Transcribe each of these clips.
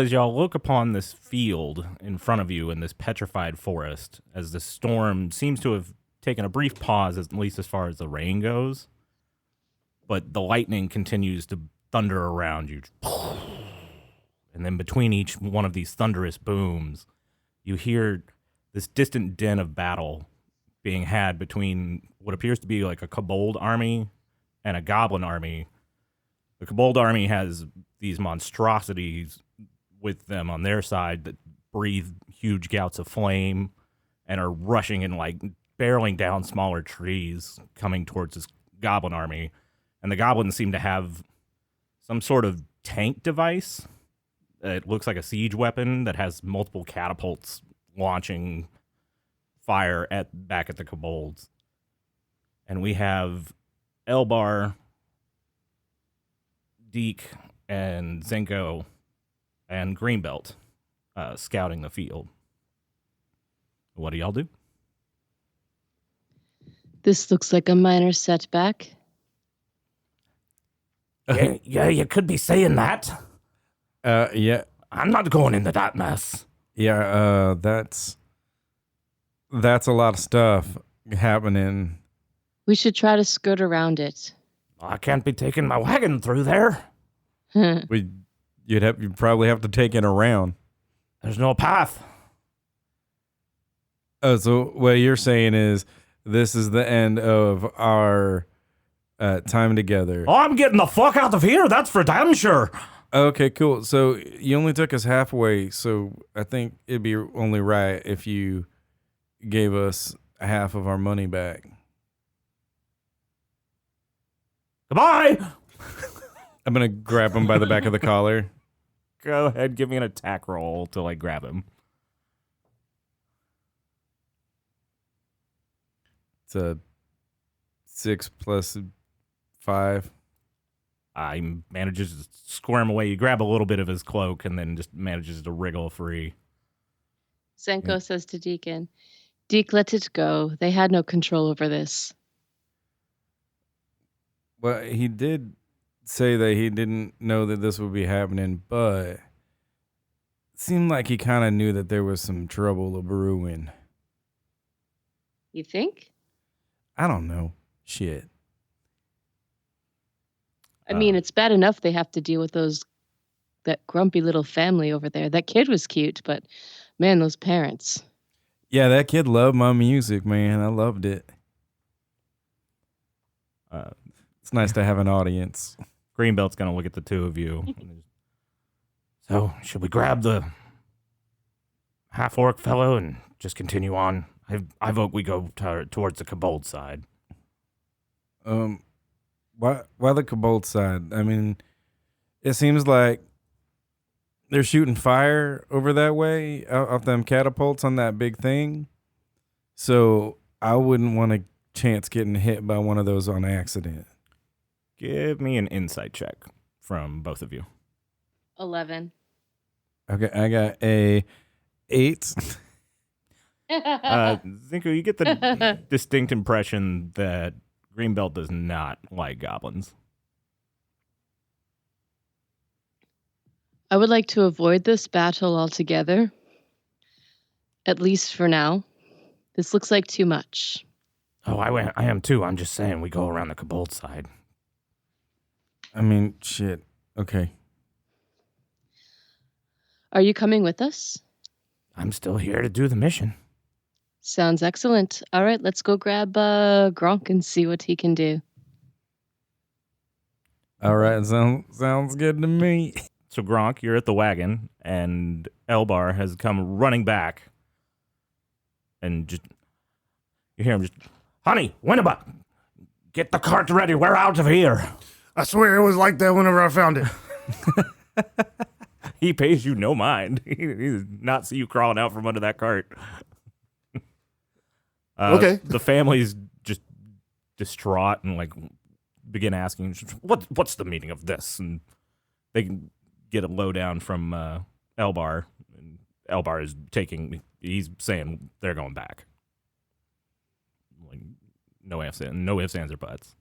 as y'all look upon this field in front of you in this petrified forest, as the storm seems to have taken a brief pause, at least as far as the rain goes, but the lightning continues to thunder around you. And then between each one of these thunderous booms, you hear this distant din of battle being had between what appears to be like a kobold army and a goblin army. The kobold army has these monstrosities with them on their side that breathe huge gouts of flame and are rushing and like barreling down smaller trees coming towards this goblin army. And the goblins seem to have some sort of tank device. It looks like a siege weapon that has multiple catapults launching fire back at the kobolds. And we have Elbar, Deacon, and Zenko, and Greenbelt scouting the field. What do y'all do? This looks like a minor setback. Yeah, you could be saying that. Yeah. I'm not going into that mess. Yeah, that's a lot of stuff happening. We should try to skirt around it. I can't be taking my wagon through there. You'd probably have to take it around. There's no path. Oh, so what you're saying is this is the end of our time together. Oh, I'm getting the fuck out of here. That's for damn sure. Okay, cool. So you only took us halfway, so I think it'd be only right if you gave us half of our money back. Goodbye. I'm going to grab him by the back of the collar. Go ahead, give me an attack roll to like grab him. It's a 6 plus 5. He manages to squirm away. You grab a little bit of his cloak and then just manages to wriggle free. Zenko says to Deacon, Deke, let it go. They had no control over this. Well, he did say that he didn't know that this would be happening, but it seemed like he kind of knew that there was some trouble brewing. You think? I don't know. Shit. I mean, it's bad enough they have to deal with that grumpy little family over there. That kid was cute, but man, those parents. Yeah, that kid loved my music, man. I loved it. It's nice to have an audience. Greenbelt's going to look at the two of you. So, should we grab the half-orc fellow and just continue on? I vote we go towards the kobold side. Why the kobold side? I mean, it seems like they're shooting fire over that way off them catapults on that big thing. So I wouldn't want to chance getting hit by one of those on accident. Give me an insight check from both of you. 11. Okay, I got a 8. Zenko, you get the distinct impression that Greenbelt does not like goblins. I would like to avoid this battle altogether. At least for now. This looks like too much. Oh, I am too. I'm just saying we go around the kobold side. I mean, shit. Okay. Are you coming with us? I'm still here to do the mission. Sounds excellent. All right, let's go grab Gronk and see what he can do. All right, sounds good to me. So Gronk, you're at the wagon, and Elbar has come running back, and just you hear him just, honey, Winneba, get the cart ready. We're out of here. I swear it was like that whenever I found it. He pays you no mind. He does not see you crawling out from under that cart. Okay. The family's just distraught and like begin asking, what's the meaning of this? And they can get a lowdown from Elbar. And Elbar is he's saying they're going back. Like no ifs, ands, or buts.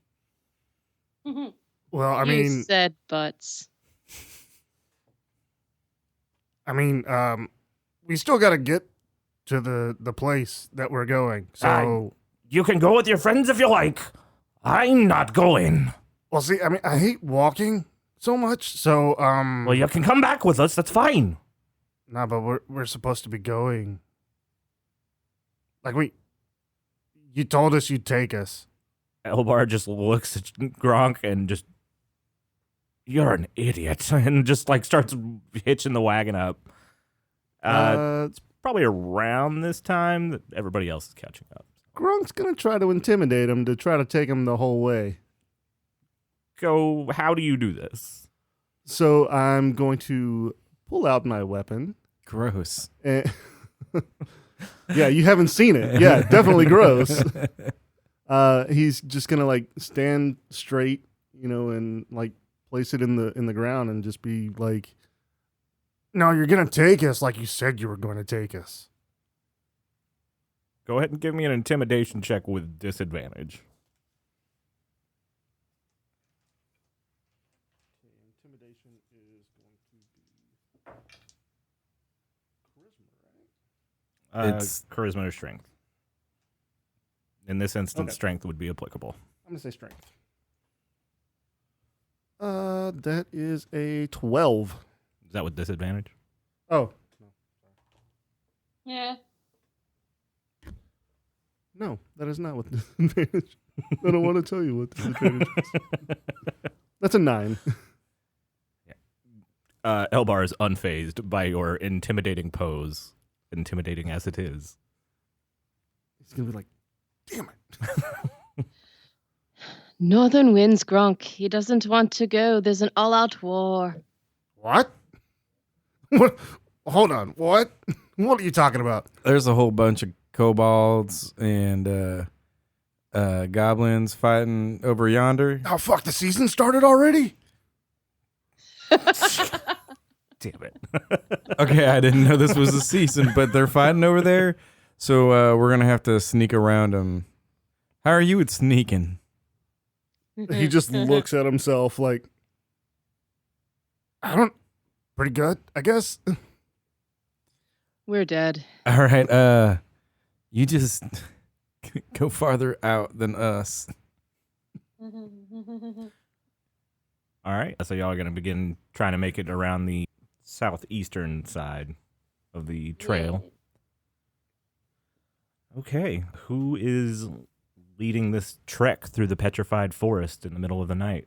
Well, I mean, you said butts. I mean, we still got to get to the place that we're going. So, You can go with your friends if you like. I'm not going. well, see, I mean, I hate walking so much. So, Well, you can come back with us. That's fine. nah, but we're supposed to be going. Like you told us you'd take us. Elbar just looks at Gronk and just, you're an idiot, and just like starts hitching the wagon up. It's probably around this time that everybody else is catching up. Gronk's gonna try to intimidate him to try to take him the whole way. Go, how do you do this? So I'm going to pull out my weapon. Gross. And yeah, you haven't seen it. Yeah, definitely gross. He's just gonna like stand straight, and like place it in the ground and just be like, "No, you're gonna take us like you said you were going to take us." Go ahead and give me an intimidation check with disadvantage. Intimidation is going to be charisma, right? It's charisma or strength. In this instance, Okay. strength would be applicable. I'm gonna say strength. That is a 12. Is that with disadvantage? Oh Yeah. no, that is not what disadvantage. I don't want to tell you what disadvantage is. That's a 9. Elbar is unfazed by your intimidating pose, intimidating as it is. He's gonna be like, "Damn it." Northern winds, Gronk. He doesn't want to go. There's an all-out war. What? What? Hold on. What? What are you talking about? There's a whole bunch of kobolds and goblins fighting over yonder. Oh, fuck, the season started already? Damn it. Okay, I didn't know this was the season, but they're fighting over there. So we're going to have to sneak around them. How are you at sneaking? He just looks at himself like, pretty good, I guess. We're dead. All right, you just go farther out than us. All right. So y'all are going to begin trying to make it around the southeastern side of the trail. Okay. Who is leading this trek through the petrified forest in the middle of the night?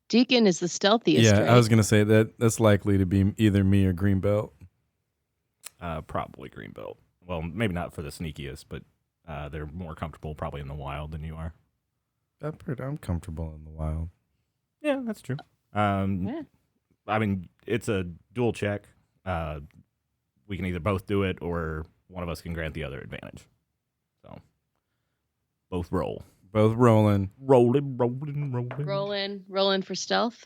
Deacon is the stealthiest. Yeah, right? I was going to say that's likely to be either me or Greenbelt. Probably Greenbelt. Well, maybe not for the sneakiest, but they're more comfortable probably in the wild than you are. I'm comfortable in the wild. Yeah, that's true. Yeah. I mean, it's a dual check. We can either both do it or one of us can grant the other advantage. So, both roll. Both rolling. Rolling. Rolling for stealth.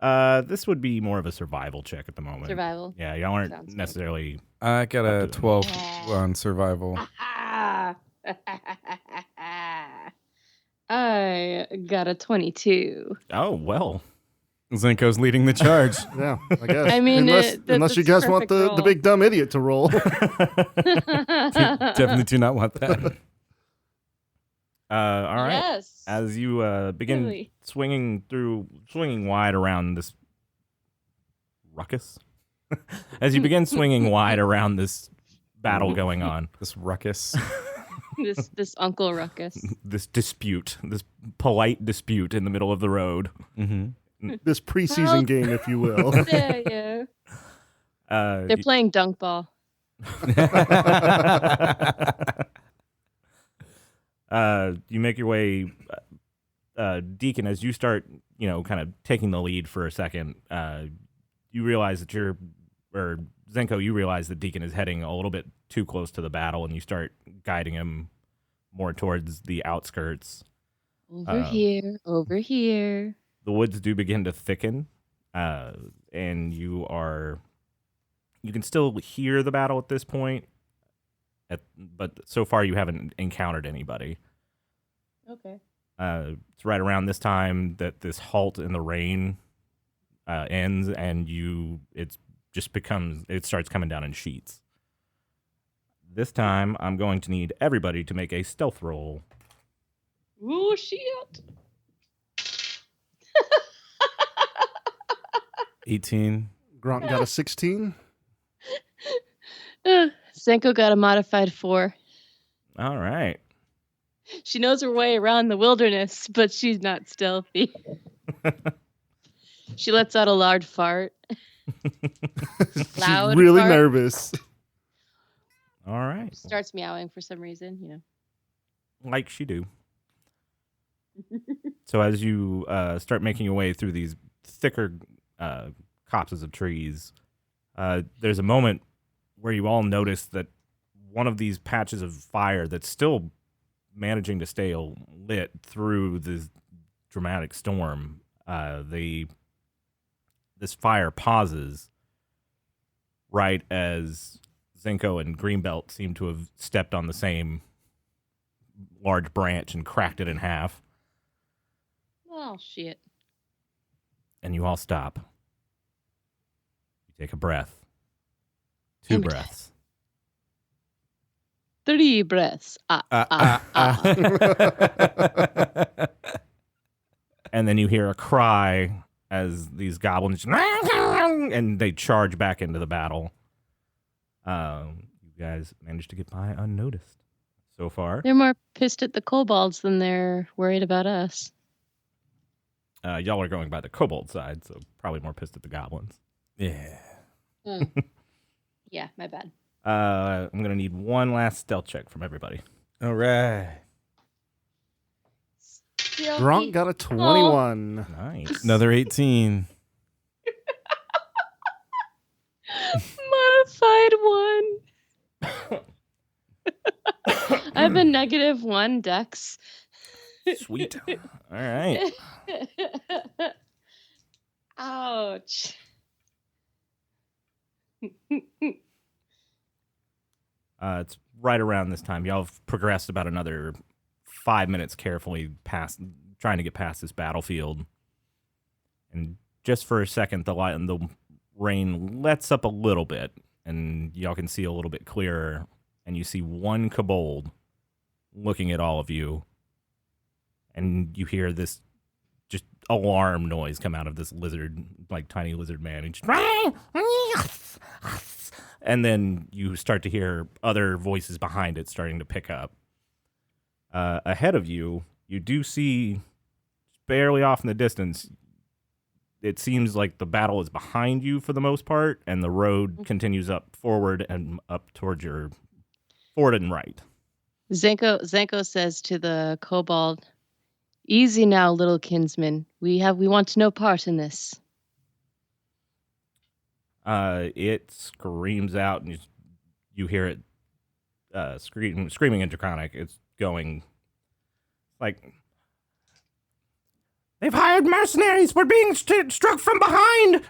This would be more of a survival check at the moment. Survival. Yeah, y'all aren't Sounds good. necessarily. I got a 12 on survival. I got a 22. Oh, well. Zenko's leading the charge. Yeah, I guess. I mean, unless you that's guys want perfect the big dumb idiot to roll. Definitely do not want that. All right. Yes. As you begin Really? swinging wide around this ruckus. As you begin swinging wide around this battle going on, This ruckus. this Uncle Ruckus. this dispute, this polite dispute in the middle of the road. Mm-hmm. This preseason Well- game, if you will. Yeah. Uh, They're playing dunk ball. you make your way, Deacon, as you start, kind of taking the lead for a second. You realize that Zenko, you realize that Deacon is heading a little bit too close to the battle, and you start guiding him more towards the outskirts. Over here. The woods do begin to thicken, and you can still hear the battle at this point, but so far you haven't encountered anybody. Okay. It's right around this time that this halt in the rain ends, and it's it starts coming down in sheets. This time, I'm going to need everybody to make a stealth roll. Oh, shit. 18. Gronk got a 16. Zenko got a modified 4. All right. She knows her way around the wilderness, but she's not stealthy. She lets out a loud fart. Loud She's really fart. nervous. All right. Starts meowing for some reason, you know. Like she do. So as you start making your way through these thicker copses of trees, there's a moment where you all notice that one of these patches of fire that's still managing to stay lit through this dramatic storm, this fire pauses right as Zenko and Greenbelt seem to have stepped on the same large branch and cracked it in half. Oh, shit. And you all stop. You take a breath. 2 breaths. 3 breaths. And then you hear a cry as these goblins and they charge back into the battle. You guys managed to get by unnoticed so far. They're more pissed at the kobolds than they're worried about us. Y'all are going by the kobold side, so probably more pissed at the goblins. Yeah. Yeah, my bad. I'm going to need one last stealth check from everybody. All right. Gronk got a 21. Nice. Another 18. Modified 1. I have a -1 dex. Sweet. All right. Ouch. It's right around this time. Y'all have progressed about another 5 minutes carefully trying to get past this battlefield. And just for a second, the rain lets up a little bit, and y'all can see a little bit clearer. And you see one kobold looking at all of you. And you hear this just alarm noise come out of this lizard, like tiny lizard man. And then you start to hear other voices behind it starting to pick up. Ahead of you, you do see, barely off in the distance, it seems like the battle is behind you for the most part, and the road continues up forward and up towards your forward and right. Zenko says to the kobold, "Easy now, little kinsman. We want no part in this." It screams out, and you hear it screaming in Draconic. It's going like, "They've hired mercenaries. We're being struck from behind."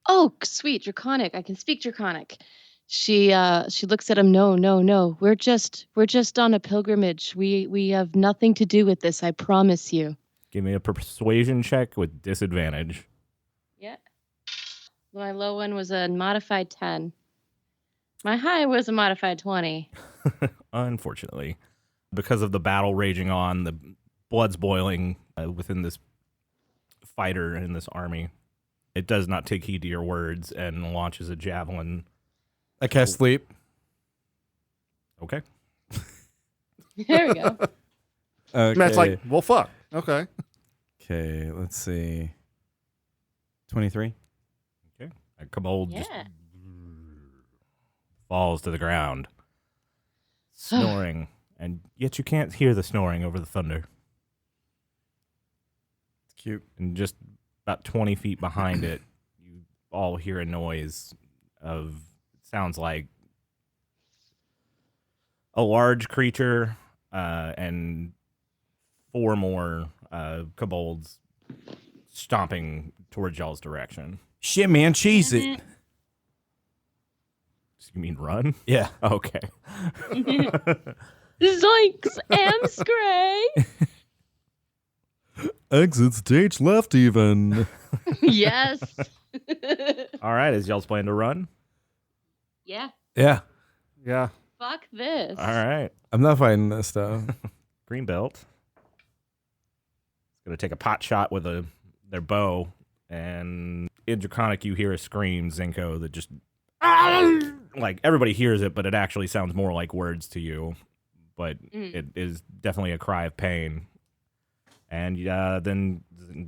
Oh, sweet, Draconic. I can speak Draconic. She looks at him. No. We're just on a pilgrimage. We have nothing to do with this. I promise you. Give me a persuasion check with disadvantage. Yeah. My low one was a modified 10. My high was a modified 20. Unfortunately, because of the battle raging on, the blood's boiling within this fighter in this army, it does not take heed to your words and launches a javelin. I cast sleep. Okay. There we go. Okay. Matt's like, well, fuck. Okay. Okay, let's see. 23. Okay. A kobold Yeah. just falls to the ground, snoring, and yet you can't hear the snoring over the thunder. It's cute. And just about 20 feet behind it, you all hear a noise of, sounds like a large creature and 4 more kobolds stomping towards y'all's direction. Shit, man, cheese it. You mean run? Yeah. Okay. Zoinks and Scray. Exit stage left even. Yes. All right, is y'all's plan to run? Yeah. Yeah. Yeah. Fuck this. All right. I'm not fighting this stuff. Green belt is going to take a pot shot with their bow, and in Draconic you hear a scream, Zenko, that just like everybody hears it, but it actually sounds more like words to you. But it is definitely a cry of pain. And then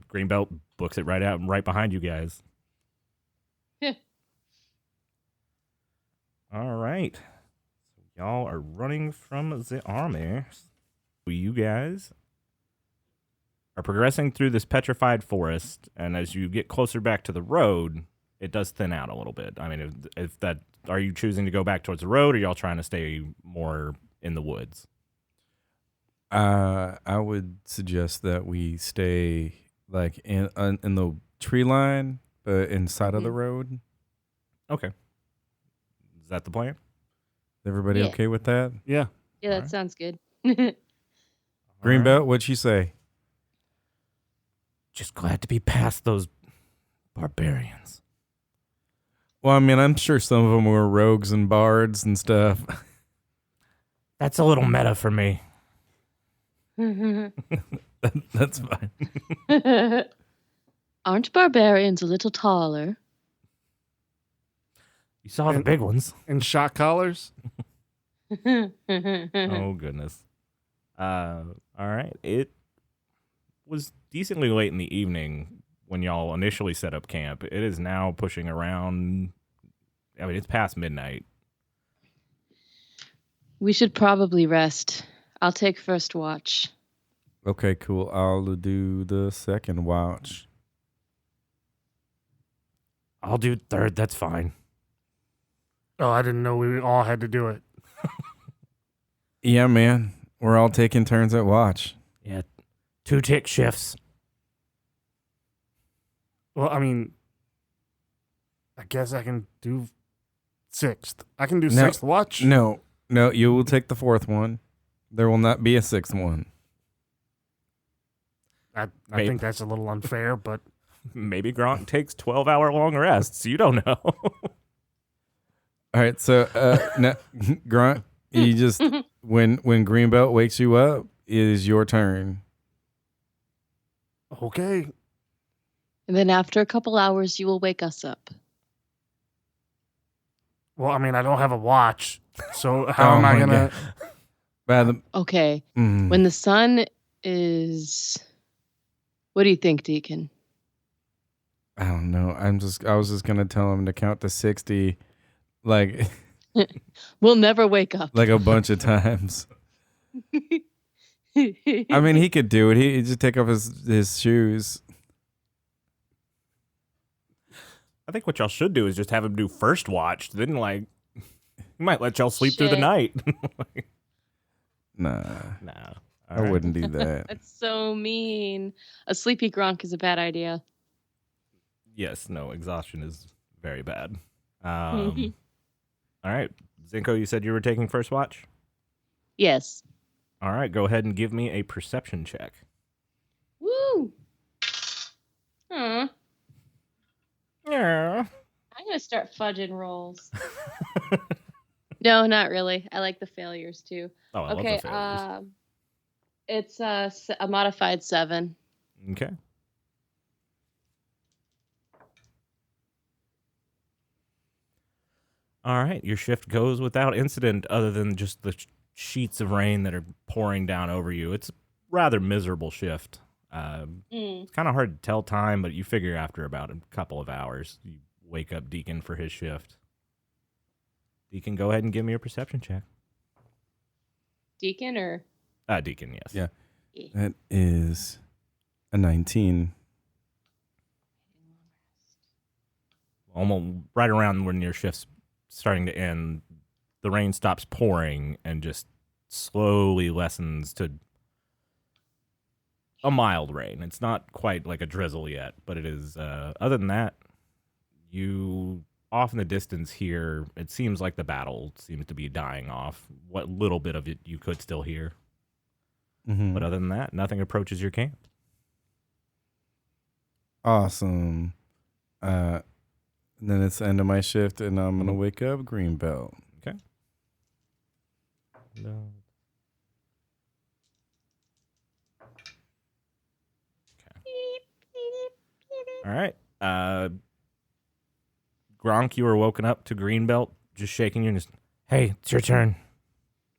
Green belt books it right behind you guys. All right. Y'all are running from the army. You guys are progressing through this petrified forest, and as you get closer back to the road, it does thin out a little bit. I mean, if that, are you choosing to go back towards the road, or y'all trying to stay more in the woods? I would suggest that we stay like in the tree line, but inside of the road. Okay. Is that the plan? Everybody Yeah. okay with that? Yeah. Yeah, that Alright. sounds good. Greenbelt, what'd she say? Just glad to be past those barbarians. Well, I mean, I'm sure some of them were rogues and bards and stuff. That's a little meta for me. That's fine. Aren't barbarians a little taller? You saw the And- big ones. And shot collars. Oh, goodness. All right. It was decently late in the evening when y'all initially set up camp. It is now pushing around. I mean, it's past midnight. We should probably rest. I'll take first watch. Okay, cool. I'll do the second watch. I'll do third. That's fine. Oh, I didn't know we all had to do it. Yeah, man. We're all taking turns at watch. Yeah. 2 tick shifts. Well, I mean, I guess I can do sixth. I can do No. sixth watch. No, you will take the fourth one. There will not be a sixth one. I Maybe. think that's a little unfair, but Maybe Gronk takes 12-hour long rests. You don't know. All right, so now, Grunt, you just when Greenbelt wakes you up, it is your turn. okay. And then after a couple hours, you will wake us up. Well, I mean, I don't have a watch, so how Oh am I my gonna? By the Okay. mm, When the sun is... What do you think, Deacon? I don't know. I was just gonna tell him to count to 60, like We'll never wake up. like a bunch of times. I mean, he could do it. He just take off his shoes. I think what y'all should do is just have him do first watch. Then, like, he might let y'all sleep through the Shit. night. Nah, Nah. I wouldn't do that. That's so mean. A sleepy Gronk is a bad idea. Yes, no, exhaustion is very bad. All right. Zenko, you said you were taking first watch? Yes. All right, go ahead and give me a perception check. Woo! Huh. Yeah. I'm going to start fudging rolls. No, not really. I like the failures too. Oh, I Okay, love the failures. it's a modified 7. Okay. All right, your shift goes without incident other than just the sheets of rain that are pouring down over you. It's a rather miserable shift. It's kind of hard to tell time, but you figure after about a couple of hours, you wake up Deacon for his shift. Deacon, go ahead and give me a perception check. Deacon or? Deacon, yes. Yeah. That is a 19. Almost right around when your shift's starting to end, the rain stops pouring and just slowly lessens to a mild rain. It's not quite like a drizzle yet, but it is. Other than that, you off in the distance here, it seems like the battle seems to be dying off. What little bit of it you could still hear. Mm-hmm. But other than that, nothing approaches your camp. Awesome. And then it's the end of my shift, and I'm going to wake up Greenbelt. Okay. No. All right. Gronk, you were woken up to Greenbelt, just shaking you and just, hey, it's your turn.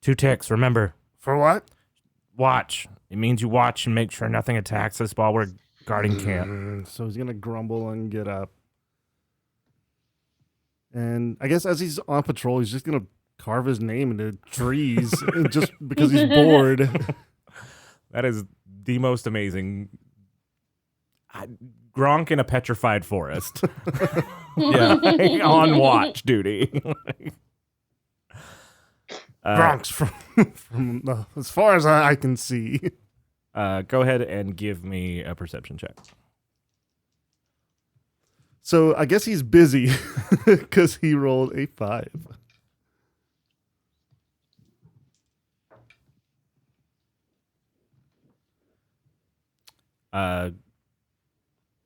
2 ticks, remember. For what? Watch. It means you watch and make sure nothing attacks us while we're guarding camp. So he's gonna grumble and get up. And I guess as he's on patrol, he's just gonna carve his name into trees just because he's bored. That is the most amazing. Gronk in a petrified forest. Yeah. On watch duty. Gronk's from as far as I can see. Go ahead and give me a perception check. So I guess he's busy because he rolled a 5.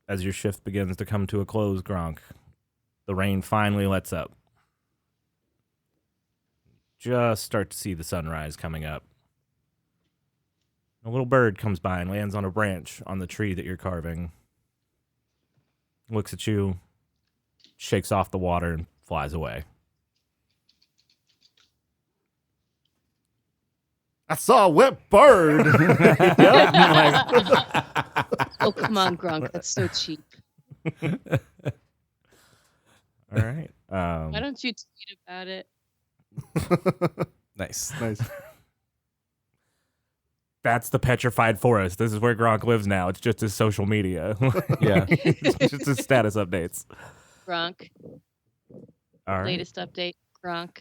As your shift begins to come to a close, Gronk, the rain finally lets up. Just start to see the sunrise coming up. A little bird comes by and lands on a branch on the tree that you're carving. Looks at you, shakes off the water, and flies away. I saw a wet bird. Oh, come on, Gronk. That's so cheap. All right. Why don't you tweet about it? Nice. Nice. That's the petrified forest. This is where Gronk lives now. It's just his social media. Yeah. It's just his status updates. Gronk. All right. Latest update, Gronk.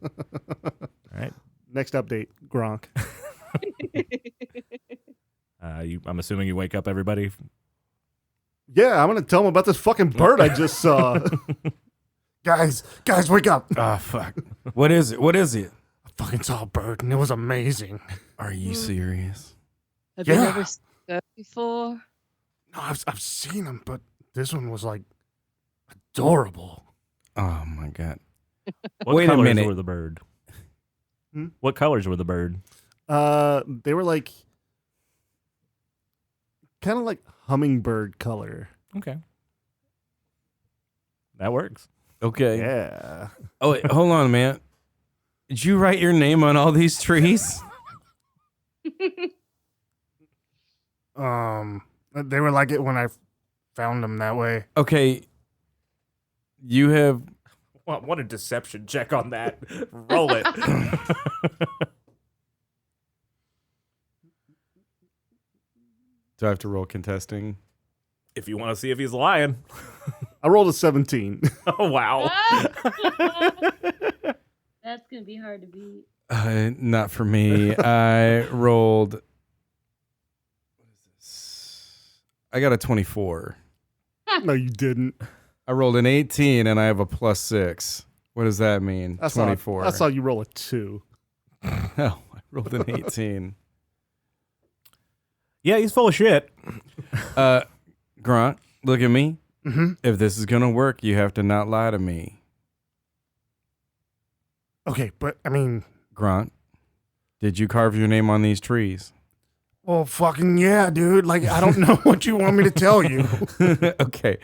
All right. Next update, Gronk. I'm assuming you wake up everybody. Yeah, I'm gonna tell him about this fucking bird I just saw. Guys, wake up. Oh, fuck. What is it? What is it? I fucking saw a bird and it was amazing. Are you serious? Have you Yeah. never seen a bird before? No, I've seen them, but this one was like adorable. Oh, my God. What Wait a colors minute. were the bird? Hmm? What colors were the bird? They were like kind of like hummingbird color. Okay. That works. Okay. Yeah. Oh, wait, hold on, man. Did you write your name on all these trees? They were like it when I found them that way. Okay. You have... What a deception check on that. Roll it. Do I have to roll contesting? If you want to see if he's lying. I rolled a 17. Oh, wow. That's going to be hard to beat. Not for me. I rolled... What is this? I got a 24. No, you didn't. I rolled an 18 and I have a +6. What does that mean? I 24. saw you roll a 2. Oh, I rolled an 18. Yeah, he's full of shit. Grunt, look at me. Mm-hmm. If this is going to work, you have to not lie to me. Okay, but I mean, Grunt, did you carve your name on these trees? well, fucking yeah, dude. Like, I don't know what you want me to tell you. Okay.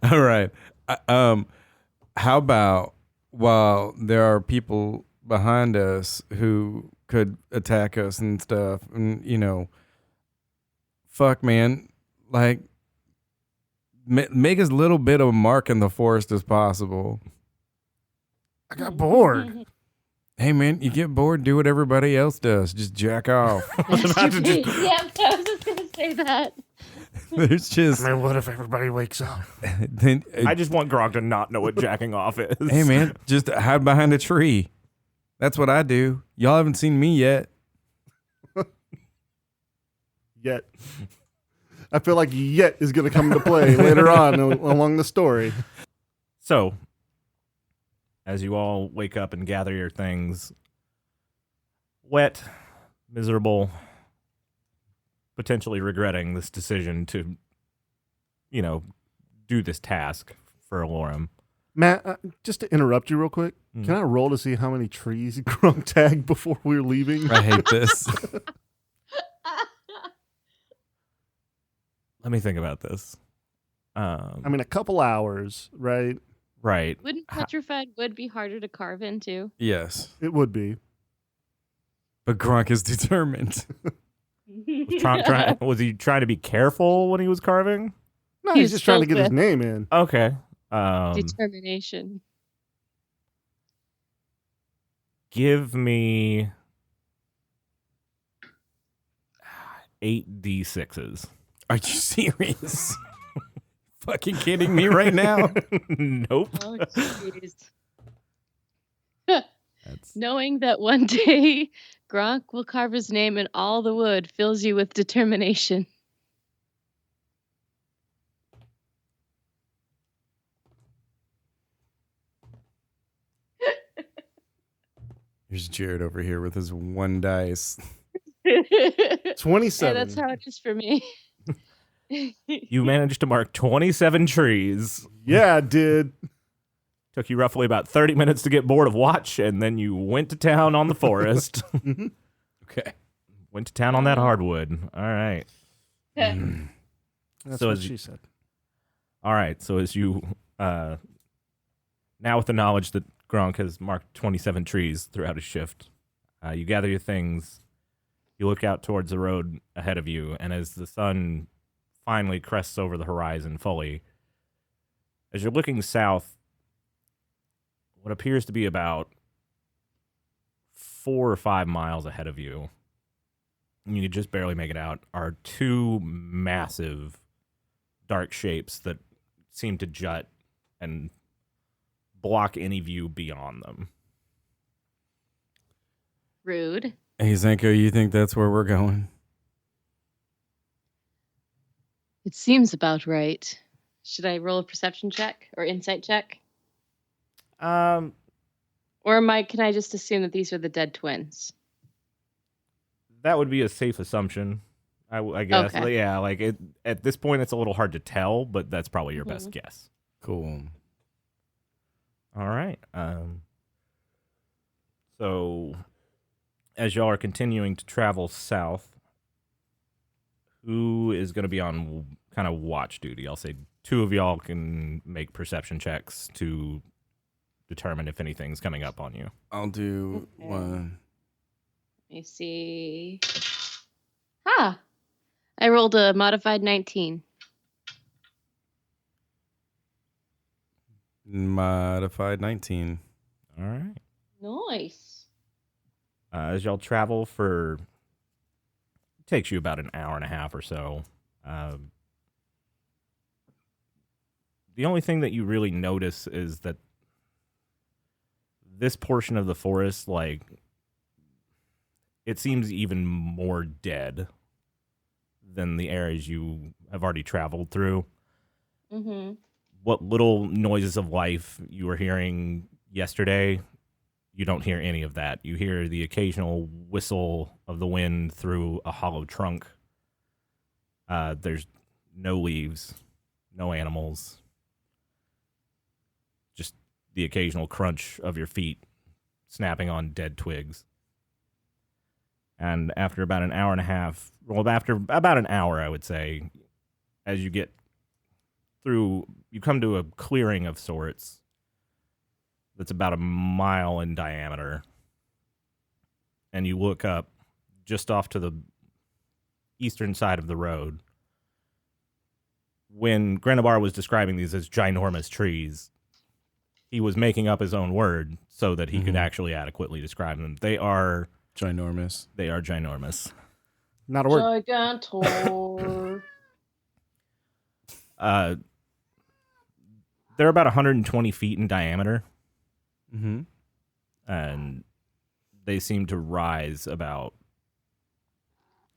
All right. How about while there are people behind us who could attack us and stuff, and fuck, man, like make as little bit of a mark in the forest as possible. I got bored. Hey, man, you get bored, do what everybody else does. Just jack off. Yeah, I was just going to say that. There's just, I mean, what if everybody wakes up? then, I just want Gronk to not know what jacking off is. hey, man, just hide behind a tree. That's what I do. Y'all haven't seen me yet. Yet. I feel like yet is going to come into play later on along the story. So, as you all wake up and gather your things, wet, miserable, potentially regretting this decision to, do this task for Alorum. Matt, just to interrupt you real quick, can I roll to see how many trees Gronk tagged before we were leaving? I hate this. Let me think about this. I mean, a couple hours, right? Right. Wouldn't petrified wood be harder to carve into? Yes. It would be. But Gronk is determined. Was he trying to be careful when he was carving? No, he's He's just trying to filled get his with- name in. Okay. Determination. Give me 8d6s. Are you serious? Fucking kidding me right now? Nope. Oh, jeez. That's Knowing that one day Gronk will carve his name in all the wood fills you with determination. Here's Jared over here with his one dice. Yeah, 27. that's how it is for me. You managed to mark 27 trees. Yeah, I did. Took you roughly about 30 minutes to get bored of watch, and then you went to town on the forest. Okay. Went to town on that hardwood. All right. That's So what as she said. All right. So as you now with the knowledge that Gronk has marked 27 trees throughout his shift, you gather your things. You look out towards the road ahead of you, and as the sun finally crests over the horizon fully, as you're looking south, what appears to be about 4 or 5 miles ahead of you, and you can just barely make it out, are two massive dark shapes that seem to jut and block any view beyond them. Rude. Hey, Zenko, you think that's where we're going? It seems about right. Should I roll a perception check or insight check? Or can I just assume that these are the dead twins? That would be a safe assumption, I guess. Okay. Yeah, like at this point, it's a little hard to tell, but that's probably your best guess. Cool. All right. So, as y'all are continuing to travel south, who is going to be on kind of watch duty? I'll say two of y'all can make perception checks to determine if anything's coming up on you. I'll do Okay. one. Let me see. I rolled a modified 19. Modified 19. All right. Nice. As y'all travel for, it takes you about an hour and a half or so. The only thing that you really notice is that this portion of the forest, like, it seems even more dead than the areas you have already traveled through. Mm-hmm. What little noises of life you were hearing yesterday, you don't hear any of that. You hear the occasional whistle of the wind through a hollow trunk. There's no leaves, no animals, just the occasional crunch of your feet snapping on dead twigs. And after about an hour and a half, well, after about an hour, I would say, as you get through, you come to a clearing of sorts that's about a mile in diameter. And you look up just off to the eastern side of the road. When Grenabar was describing these as ginormous trees, he was making up his own word so that he could actually adequately describe them. They are Ginormous. ginormous. Not a word. Gigantor. They're about 120 feet in diameter, Mm-hmm. and they seem to rise about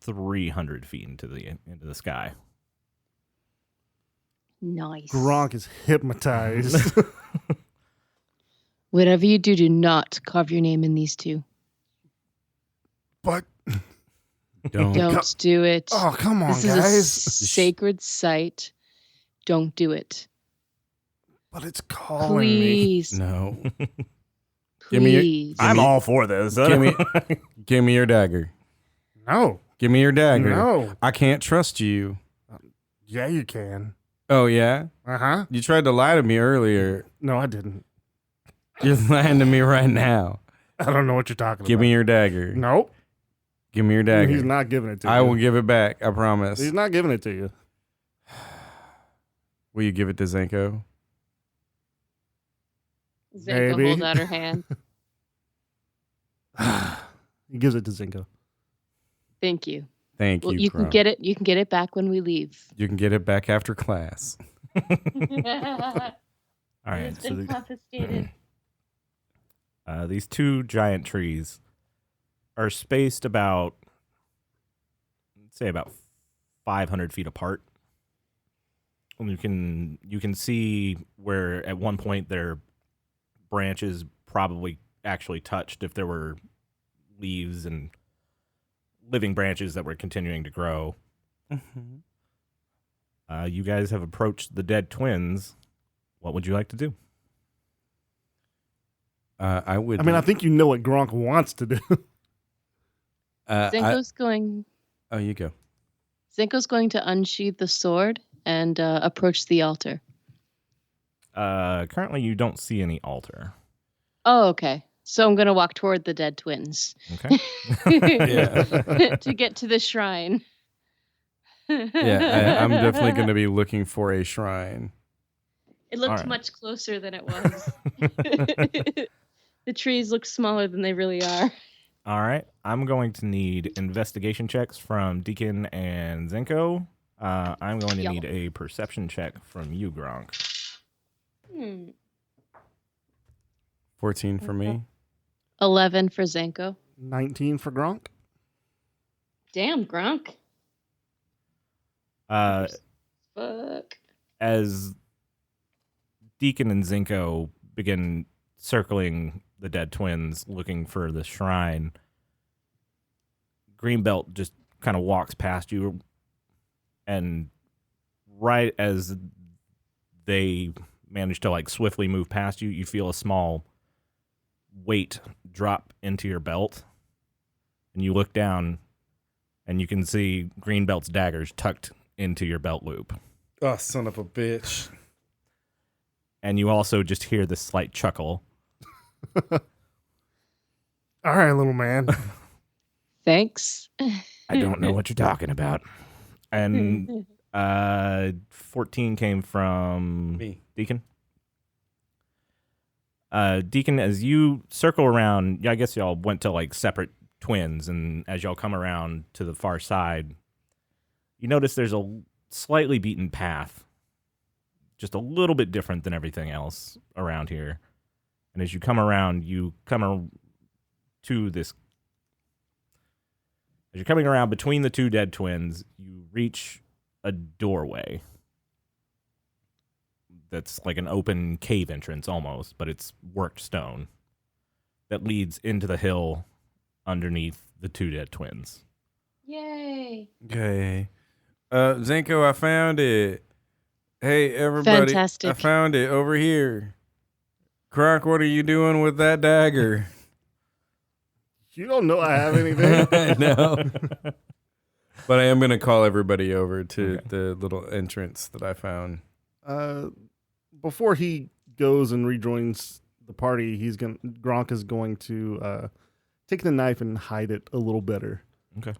300 feet into the sky. Nice. Gronk is hypnotized. Whatever you do not carve your name in these two. But Don't. Don't do it. oh, come on, This is a guys. sacred site. Don't do it. But it's calling me. Please. No. Give me your- Please. I'm all for this. Give me your dagger. No. Give me your dagger. No. I can't trust you. Yeah, you can. Oh, yeah? Uh-huh. You tried to lie to me earlier. No, I didn't. You're lying to me right now. I don't know what you're talking Give about. me your dagger. Nope. Give me your dagger. He's not giving it to you. I will give it back. I promise. He's not giving it to you. Will you give it to Zenko? Zenko Maybe. holds out her hand. He gives it to Zenko. Thank you. Thank Well, you, you can Gronk. get it. You can get it back when we leave. You can get it back after class. All right. It's So been confiscated. these two giant trees are spaced about, let's say, about 500 feet apart. And you can see where at one point their branches probably actually touched if there were leaves and living branches that were continuing to grow. You guys have approached the dead twins. What would you like to do? I would. I mean, I think you know what Gronk wants to do. Zenko's going. Oh, you go. Zenko's going to unsheath the sword and approach the altar. Currently, you don't see any altar. Oh, okay. So I'm going to walk toward the dead twins Okay. to get to the shrine. Yeah, I'm definitely going to be looking for a shrine. It looked Alright. much closer than it was. The trees look smaller than they really are. All right. I'm going to need investigation checks from Deacon and Zenko. I'm going to Yup. need a perception check from you, Gronk. 14 for me. 11 for Zenko. 19 for Gronk. Damn, Gronk. Fuck. As Deacon and Zenko begin circling the dead twins looking for the shrine, Greenbelt just kind of walks past you, and right as they manage to like swiftly move past you, you feel a small weight drop into your belt, and you look down and you can see Greenbelt's daggers tucked into your belt loop. Oh, son of a bitch. And you also just hear this slight chuckle. All right, little man. Thanks. I don't know what you're talking about. And 14 came from Me. Deacon. Deacon, as you circle around, I guess y'all went to like separate twins, and as y'all come around to the far side, you notice there's a slightly beaten path, just a little bit different than everything else around here. And as you come around, to this. As you're coming around between the two dead twins, you reach a doorway that's like an open cave entrance almost, but it's worked stone that leads into the hill underneath the two dead twins. Yay. Okay. Zenko, I found it. Hey, everybody. Fantastic. I found it over here. Gronk, what are you doing with that dagger? You don't know I have anything. I know. But I am going to call everybody over to the little entrance that I found. Before he goes and rejoins the party, Gronk is going to take the knife and hide it a little better. Okay.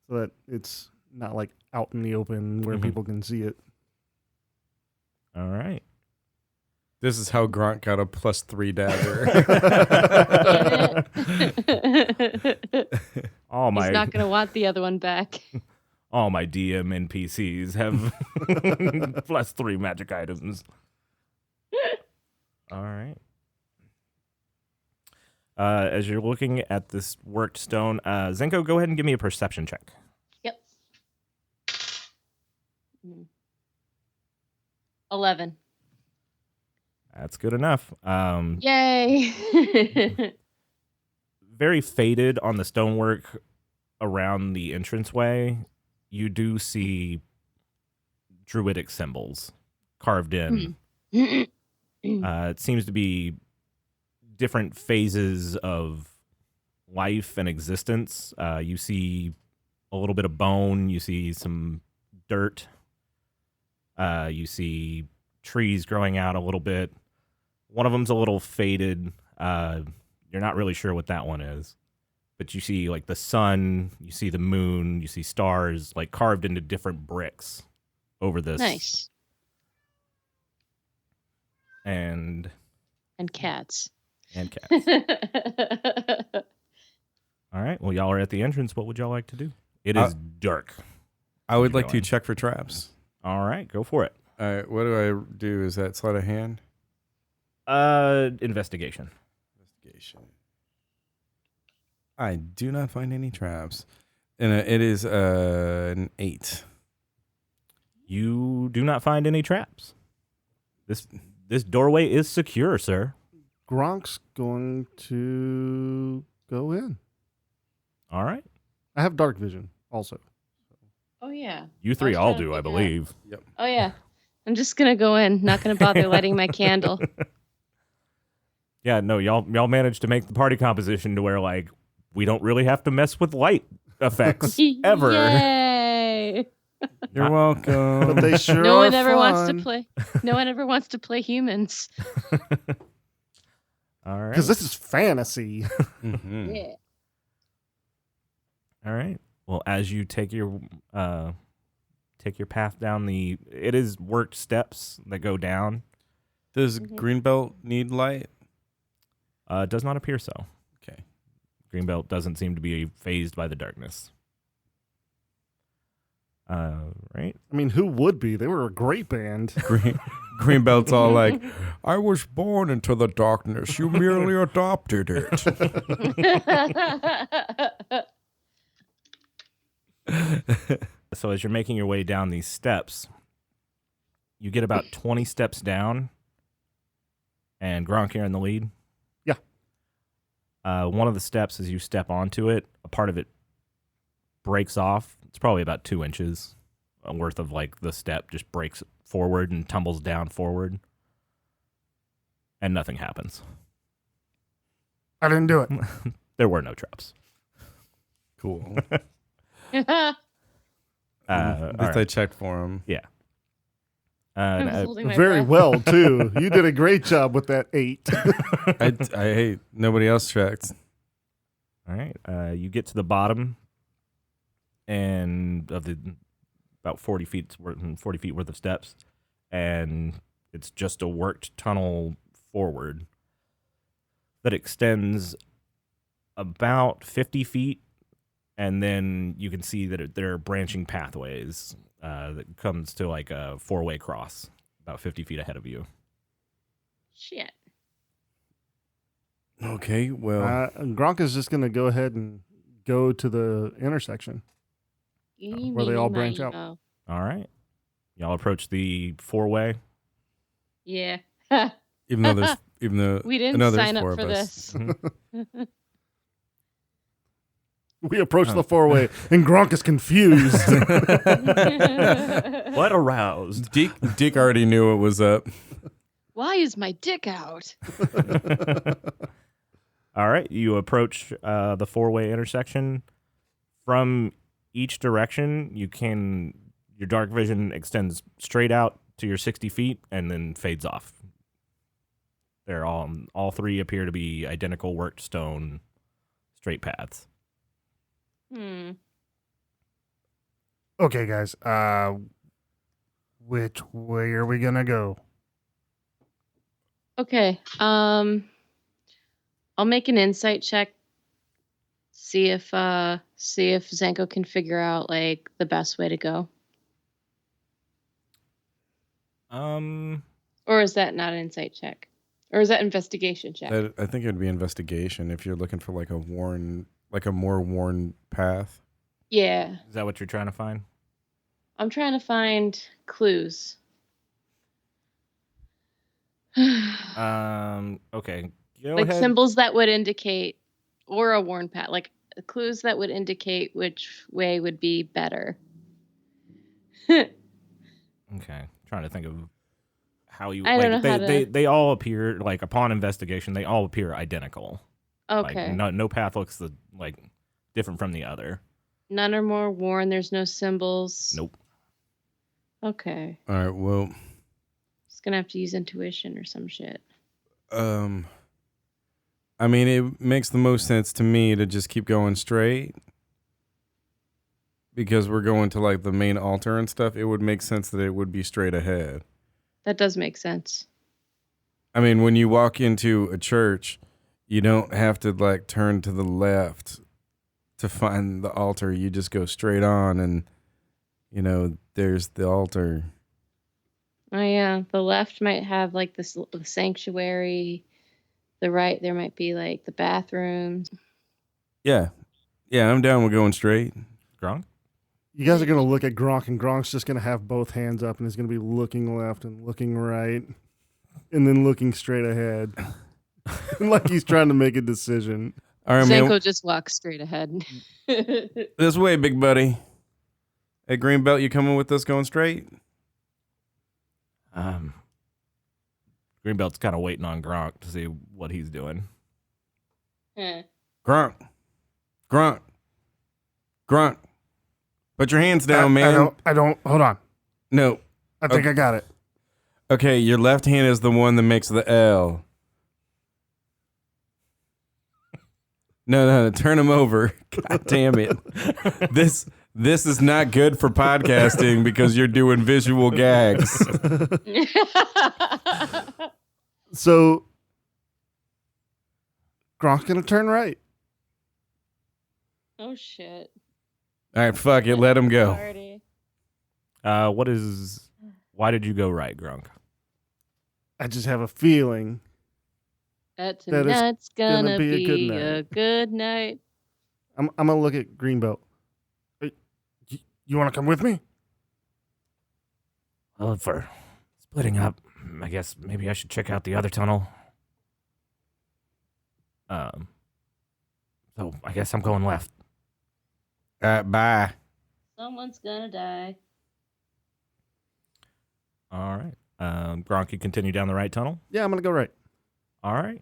So that it's not like out in the open where people can see it. All right. This is how Gronk got a +3 dagger. All He's my not going to want the other one back. all my DM NPCs have +3 magic items. All right. As you're looking at this worked stone, Zenko, go ahead and give me a perception check. Yep. 11. That's good enough. Yay. Very faded on the stonework around the entranceway. You do see druidic symbols carved in It seems to be different phases of life and existence. You see a little bit of bone. You see some dirt. You see trees growing out a little bit. One of them's a little faded. You're not really sure what that one is. But you see like the sun, you see the moon, you see stars like carved into different bricks over this. Nice. And cats. And cats. All right. Well, y'all are at the entrance. What would y'all like to do? It is dark. I would like to check for traps. All right. Go for it. All right. What do I do? Is that sleight of hand? Investigation. Investigation. I do not find any traps. And it is an 8. You do not find any traps. This doorway is secure, sir. Gronk's going to go in. All right. I have dark vision also. Oh, yeah. You three all do, I believe. Yep. Oh, yeah. I'm just going to go in. Not going to bother lighting my candle. Yeah, no, y'all managed to make the party composition to where, like, we don't really have to mess with light effects ever. Yay! You're welcome. But they sure No are one ever wants to fun. play. No one ever wants to play humans. All right. Because this is fantasy. Mhm. Yeah. All right. Well, as you take your path down it is worked steps that go down. Does Mhm. Greenbelt need light? It does not appear so. Okay. Greenbelt doesn't seem to be fazed by the darkness. Right. I mean, who would be? They were a great band. Greenbelt's all like, I was born into the darkness. You merely adopted it. So as you're making your way down these steps, you get about 20 steps down, and Gronk, you're in the lead. Yeah. One of the steps, as you step onto it, a part of it breaks off. It's probably about 2 inches worth of like the step just breaks forward and tumbles down forward, and nothing happens. I didn't do it. There were no traps. Cool. All At least I right. checked for him. Yeah. I'm holding my Very breath. well, too. You did a great job with that 8. I hate nobody else checked. All right. You get to the bottom, and of the about 40 feet worth of steps, and it's just a worked tunnel forward that extends about 50 feet, and then you can see that there are branching pathways that comes to like a 4-way cross about 50 feet ahead of you. Shit. Okay, well, Gronk is just going to go ahead and go to the intersection. Where they all branch out. Oh. All right. Y'all approach the 4-way. Yeah. even though We didn't I know there's sign up 4 for of us. this. We approach the 4-way, and Gronk is confused. What aroused? Dick already knew what was up. Why is my dick out? All right, you approach the 4-way intersection. From each direction, your dark vision extends straight out to your 60 feet and then fades off. They're all 3 appear to be identical worked stone straight paths. Okay, guys. Which way are we gonna go? Okay. I'll make an insight check. See if Zenko can figure out like the best way to go. Or is that not an insight check? Or is that investigation check? I think it would be investigation if you're looking for like a more worn path. Yeah. Is that what you're trying to find? I'm trying to find clues. Okay. Go Like ahead. symbols that would indicate, or a worn path, like clues that would indicate which way would be better. Okay. Trying to think of how you I don't like know how they all appear like upon investigation they all appear identical. Okay. Like no path looks like different from the other. None are more worn. There's no symbols. Nope. All Okay. right. Well, Just gonna have to use intuition or some shit. I mean, it makes the most sense to me to just keep going straight because we're going to like the main altar and stuff. It would make sense that it would be straight ahead. That does make sense. I mean, when you walk into a church, you don't have to like turn to the left to find the altar. You just go straight on and, there's the altar. Oh yeah, the left might have like the sanctuary. The right there might be like the bathrooms. Yeah. Yeah, I'm down with going straight. Gronk? You guys are going to look at Gronk, and Gronk's just going to have both hands up, and he's going to be looking left and looking right, and then looking straight ahead. Like he's trying to make a decision. All right, Zenko man. just walks straight ahead. This way, big buddy. Hey, Greenbelt, you coming with us going straight? Greenbelt's kind of waiting on Gronk to see what he's doing. Gronk. Put your hands down, man. I don't. Hold on. No. I think I got it. Okay, your left hand is the one that makes the L. No, turn him over. God damn it. This is not good for podcasting because you're doing visual gags. So Gronk's going to turn right. Oh shit. All right, fuck it. Let him go. Party. Why did you go right, Gronk? I just have a feeling. That That is tonight's gonna be a good be night. a good night. I'm going to look at Greenbelt. You want to come with me? Well, if we're splitting up, I guess maybe I should check out the other tunnel. So I guess I'm going left. All right, bye. Someone's gonna die. All right. Gronk, you continue down the right tunnel. Yeah, I'm going to go right. All right.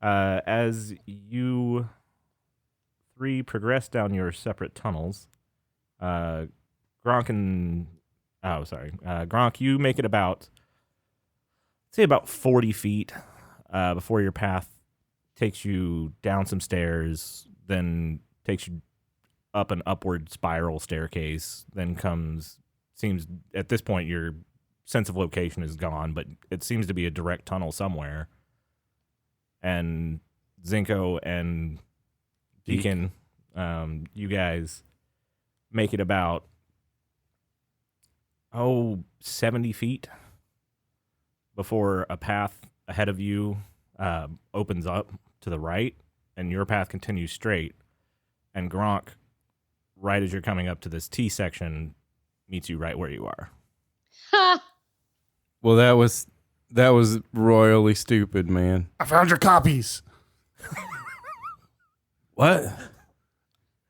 As you three progress down your separate tunnels, Gronk, you make it about 40 feet before your path takes you down some stairs, then takes you up an upward spiral staircase, then seems at this point your sense of location is gone, but it seems to be a direct tunnel somewhere. And Zenko and Deacon, you guys make it about 70 feet before a path ahead of you opens up to the right, and your path continues straight. And Gronk, right as you're coming up to this T section, meets you right where you are. Ha! Well, that was royally stupid, man. I found your copies. What?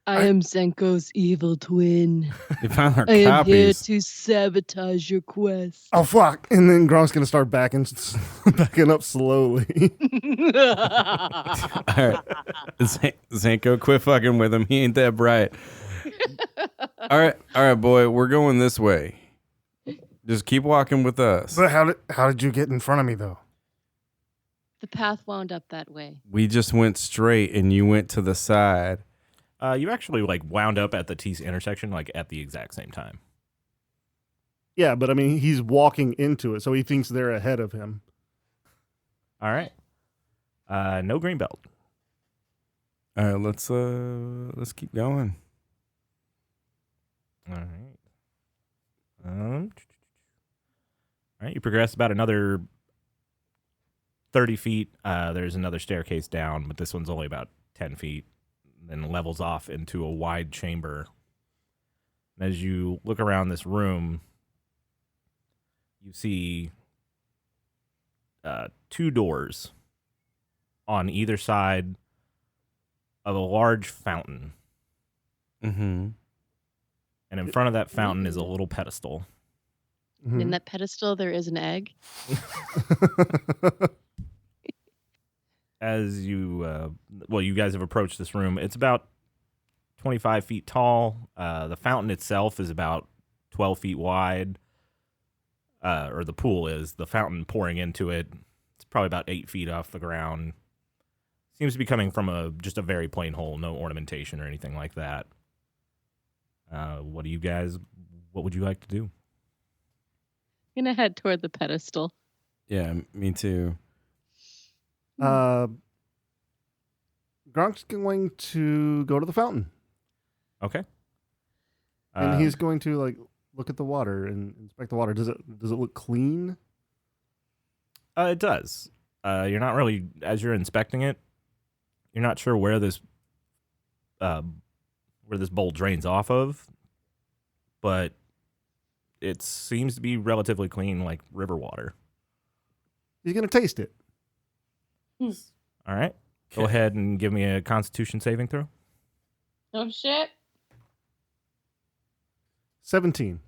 I am Zenko's evil twin. You found our I am here copies. to sabotage your quest. Oh, fuck. And then Gronk's going to start backing up slowly. All right. Zenko, quit fucking with him. He ain't that bright. All right, boy. We're going this way. Just keep walking with us. But how did you get in front of me though? The path wound up that way. We just went straight and you went to the side. You actually wound up at the T intersection at the exact same time. Yeah, but I mean, he's walking into it, so he thinks they're ahead of him. All right. No green belt. All right, let's keep going. All right. All right. You progress about another 30 feet. There's another staircase down, but this one's only about 10 feet. Then levels off into a wide chamber. And as you look around this room, you see two doors on either side of a large fountain. Mm-hmm. And in front of that fountain is a little pedestal. And in that pedestal, there is an egg. As you, you guys have approached this room. It's about 25 feet tall. The fountain itself is about 12 feet wide. Or the pool is. The fountain pouring into it, it's probably about 8 feet off the ground. Seems to be coming from just a very plain hole, no ornamentation or anything like that. What would you like to do? I'm gonna head toward the pedestal. Yeah, me too. Gronk's going to go to the fountain. Okay. And he's going to like look at the water and inspect the water. Does it look clean? It does. You're not really, as you're inspecting it, you're not sure where this bowl drains off of, but it seems to be relatively clean, like river water. He's going to taste it. All right. Go ahead and give me a Constitution saving throw. Oh shit. 17.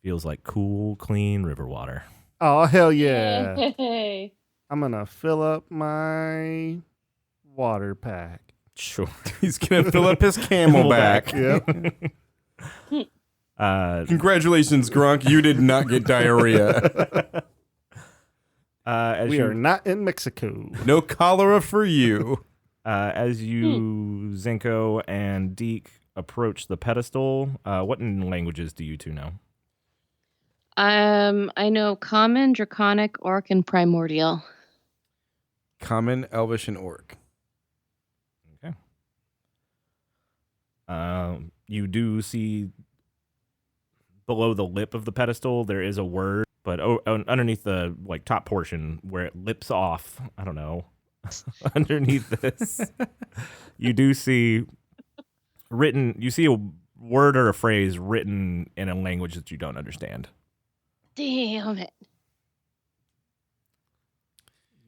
Feels like cool, clean river water. Oh, hell yeah. Hey. I'm going to fill up my water pack. Sure. He's gonna fill up his camelback. Yep. Congratulations, Gronk. You did not get diarrhea. We are not in Mexico. No cholera for you. As you, Zenko and Deke, approach the pedestal, what languages do you two know? I know Common, Draconic, Orc, and Primordial. Common, Elvish, and Orc. Okay. You do see below the lip of the pedestal there is a word, but underneath the top portion where it lips off, I don't know. Underneath this, you do see written. You see a word or a phrase written in a language that you don't understand. Damn it.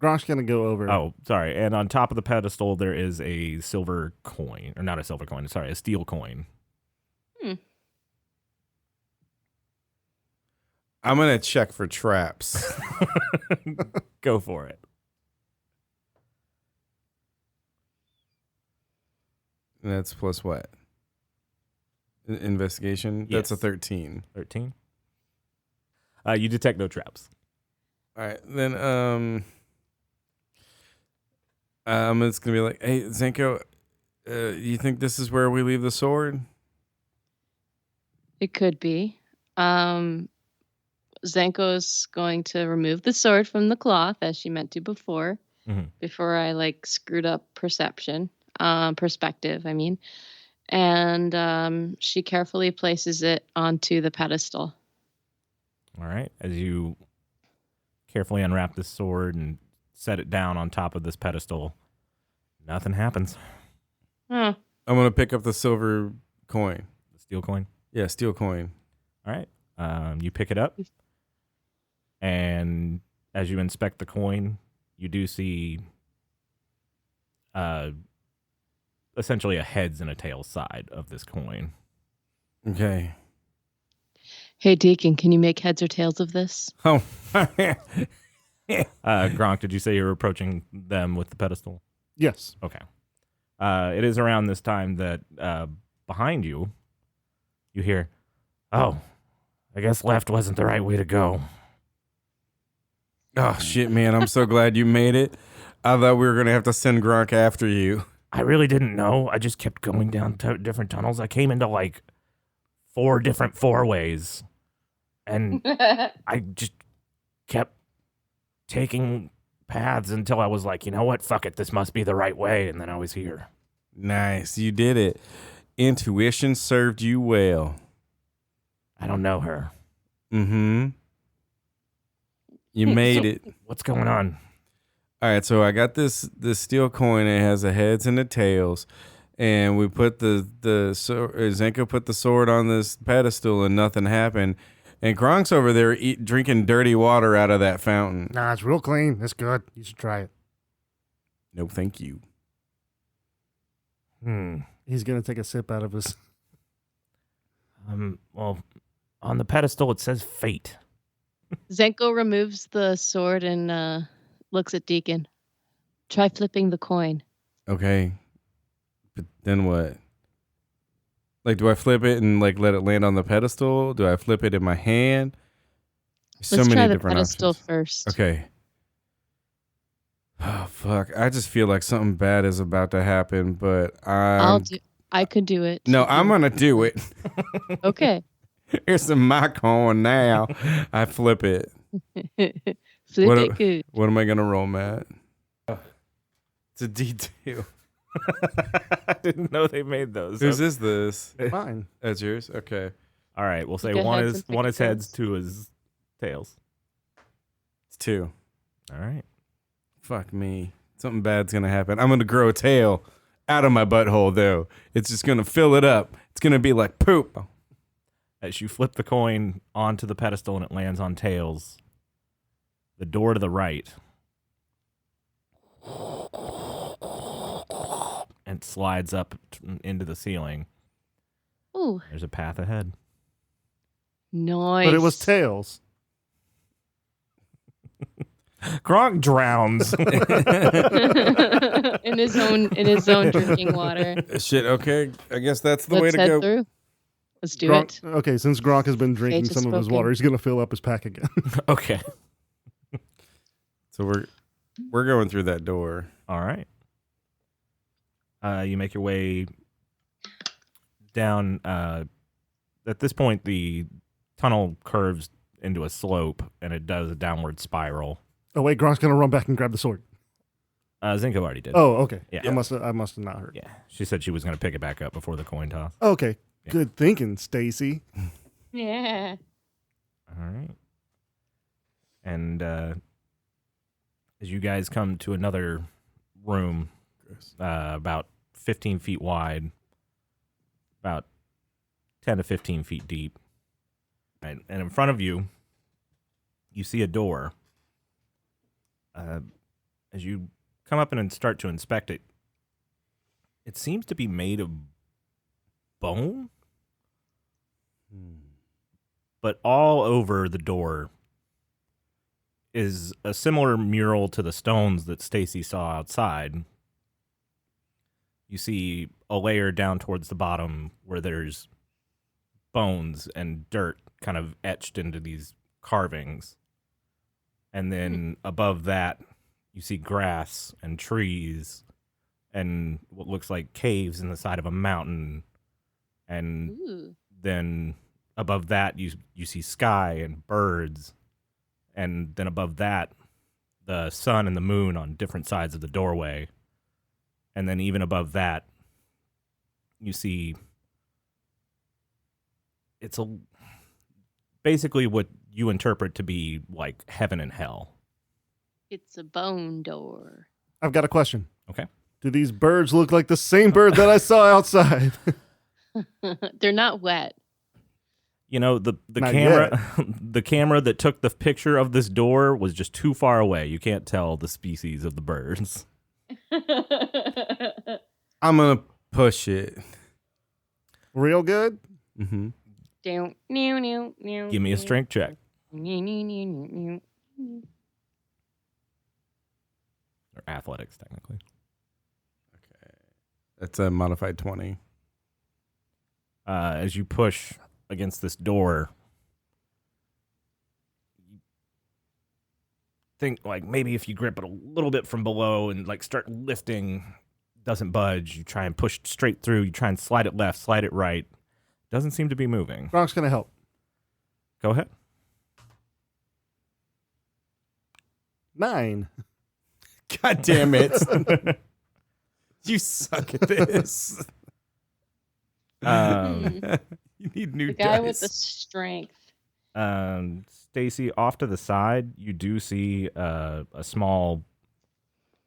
Gronk's going to go over. Oh, sorry. And on top of the pedestal, there is a silver coin. Or not a silver coin. Sorry, a steel coin. I'm going to check for traps. Go for it. And that's plus what? Investigation? Yes. That's a 13. 13. You detect no traps. All right. Then it's going to be like, hey, Zenko, you think this is where we leave the sword? It could be. Zenko's going to remove the sword from the cloth as she meant to before. Before I screwed up perspective, I mean. And she carefully places it onto the pedestal. All right. As you carefully unwrap this sword and set it down on top of this pedestal, nothing happens. Huh. I'm going to pick up the silver coin. The steel coin? Yeah, steel coin. All right. You pick it up. And as you inspect the coin, you do see essentially a heads and a tails side of this coin. Okay. Hey, Deacon, can you make heads or tails of this? Oh. Gronk, did you say you were approaching them with the pedestal? Yes. Okay. It is around this time that behind you, you hear, "Oh, I guess left wasn't the right way to go." Oh, shit, man. I'm so glad you made it. I thought we were going to have to send Gronk after you. I really didn't know. I just kept going down different tunnels. I came into 4 different four-ways, and I just kept taking paths until I was like, you know what? Fuck it. This must be the right way. And then I was here. Nice. You did it. Intuition served you well. I don't know her. Mm-hmm. You made it. What's going on? All right, so I got this steel coin. It has the heads and the tails, and we put Zenko put the sword on this pedestal, and nothing happened. And Gronk's over there drinking dirty water out of that fountain. Nah, it's real clean. It's good. You should try it. No, thank you. He's going to take a sip out of his... Well, On the pedestal, it says fate. Zenko removes the sword and looks at Deacon. Try flipping the coin. Okay. But then what? Like, do I flip it and like let it land on the pedestal? Do I flip it in my hand? Let's try the pedestal first. Okay. Oh fuck! I just feel like something bad is about to happen, but I could do it. No, I'm gonna do it. Okay. Here's my coin now. I flip it. Flip it good. What am I gonna roll, Matt? It's a D2. I didn't know they made those. Whose is this? Mine. That's yours. Okay. All right, we'll say Go one ahead is and one pick is heads, tails. 2 is tails. It's 2. All right. Fuck me. Something bad's gonna happen. I'm gonna grow a tail out of my butthole, though. It's just gonna fill it up. It's gonna be like poop. As you flip the coin onto the pedestal and it lands on tails, the door to the right and slides up into the ceiling. Ooh, There's a path ahead. nice. But it was tails. Gronk drowns. in his own drinking water. Shit. Okay. I guess that's the way Let's to head go. through. Let's do Gronk, it. okay, since Gronk has been drinking Fate has some of his spoken. water, he's gonna fill up his pack again. Okay. So we're going through that door. All right. You make your way down. At this point, the tunnel curves into a slope, and it does a downward spiral. Oh wait, Gronk's gonna run back and grab the sword. Zenko already did. Oh, okay. Yeah. I must have not heard. Yeah. She said she was going to pick it back up before the coin toss. Okay. Yeah. Good thinking, Stacy. Yeah. All right. And as you guys come to another room, about 15 feet wide, about 10 to 15 feet deep, and in front of you, you see a door. As you come up and start to inspect it, it seems to be made of bone, but all over the door is a similar mural to the stones that Stacy saw outside. You see a layer down towards the bottom where there's bones and dirt kind of etched into these carvings. And then above that, you see grass and trees and what looks like caves in the side of a mountain. And Ooh. then above that, you see sky and birds. And then above that, the sun and the moon on different sides of the doorway. And then even above that, you see it's basically what you interpret to be like heaven and hell. It's a bone door. I've got a question. Okay. Do these birds look like the same bird that I saw outside? They're not wet. You know, the Not camera the camera that took the picture of this door was just too far away. You can't tell the species of the birds. I'm gonna push it. Real good? Mm-hmm. Don't. Give Give me a strength check. Or athletics, technically. That's a modified 20. As you push against this door, you think like maybe if you grip it a little bit from below and like start lifting, doesn't budge. You try and push straight through. You try and slide it left, slide it right. Doesn't seem to be moving. Gronk's gonna help. Go ahead. 9. God damn it. You suck at this. You need new The guy dice. with the strength. Stacy, off to the side, you do see a small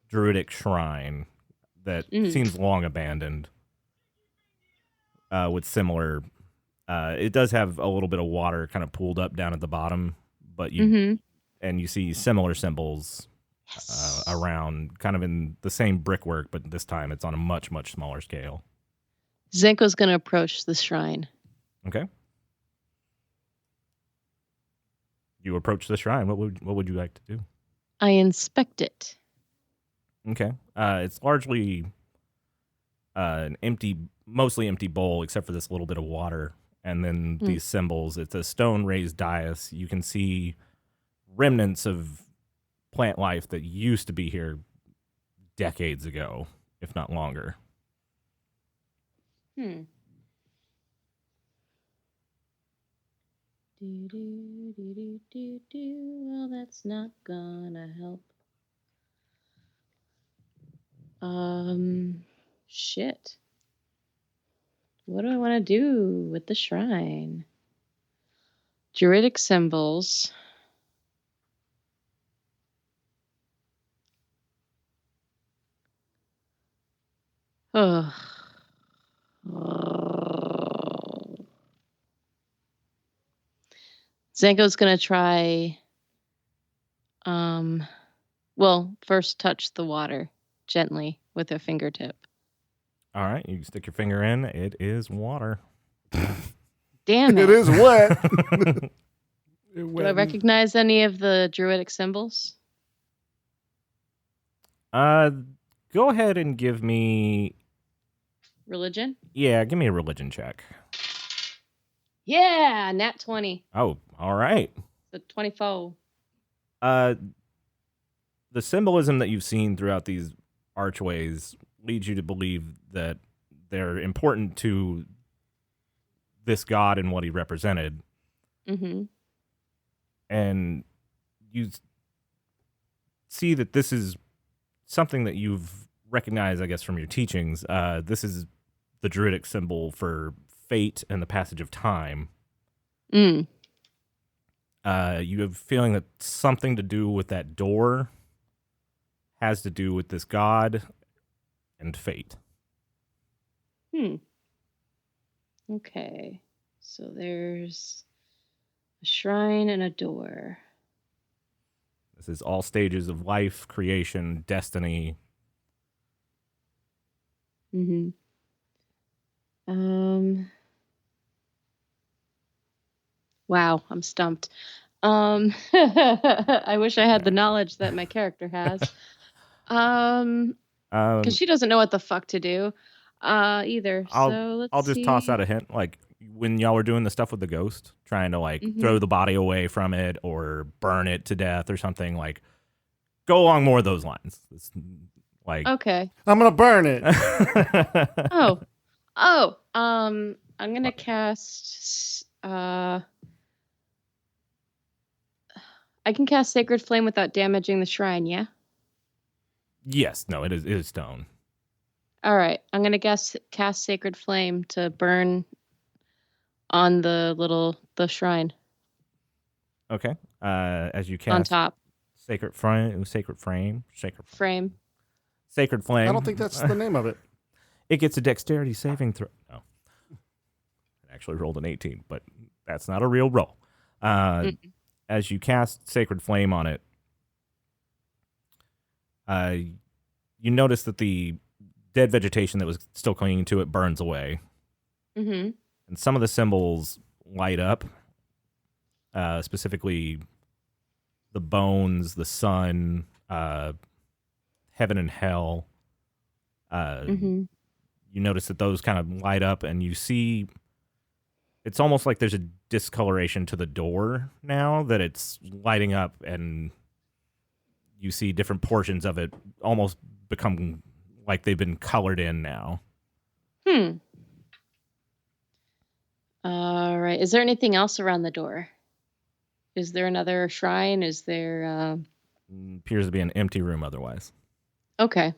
druidic shrine that seems long abandoned. With similar, it does have a little bit of water kind of pooled up down at the bottom, but you and you see similar symbols around, kind of in the same brickwork, but this time it's on a much, much smaller scale. Zenko's going to approach the shrine. Okay. You approach the shrine. What would you like to do? I inspect it. Okay. It's largely mostly empty bowl, except for this little bit of water, and then these symbols. It's a stone raised dais. You can see remnants of plant life that used to be here decades ago, if not longer. Do, do, do, do, do, do. Well, that's not gonna help. Shit. What do I want to do with the shrine? Druidic symbols. Ugh. Zenko's gonna try. Well, first touch the water gently with her fingertip. All right, you stick your finger in. It is water. Damn it! It is wet. Do I recognize any of the druidic symbols? Go ahead and give me. Religion? Yeah, give me a religion check. Yeah, nat 20. Oh, all right. So 24. The symbolism that you've seen throughout these archways leads you to believe that they're important to this god and what he represented. Mm-hmm. And you see that this is something that you've recognized, I guess, from your teachings. This is the druidic symbol for fate and the passage of time. You have a feeling that something to do with that door has to do with this god and fate. Okay. So there's a shrine and a door. This is all stages of life, creation, destiny. Mm-hmm. Wow, I'm stumped. I wish I had the knowledge that my character has. Because she doesn't know what the fuck to do, either. I'll just toss out a hint. Like when y'all were doing the stuff with the ghost, trying to like throw the body away from it or burn it to death or something. Like, go along more of those lines. It's like, okay. I'm gonna burn it. I'm gonna cast. I can cast Sacred Flame without damaging the shrine. Yeah. Yes. No. It is stone. All right. I'm gonna cast Sacred Flame to burn on the shrine. Okay. As you cast on top. Sacred Flame. Sacred Flame. I don't think that's the name of it. It gets a dexterity saving throw. No. It actually rolled an 18, but that's not a real roll. As you cast Sacred Flame on it, you notice that the dead vegetation that was still clinging to it burns away. Mm-hmm. And some of the symbols light up, specifically the bones, the sun, heaven and hell. You notice that those kind of light up, and you see it's almost like there's a discoloration to the door now that it's lighting up, and you see different portions of it almost become like they've been colored in now. All right. Is there anything else around the door? Is there another shrine? Is there... Appears to be an empty room otherwise. Okay.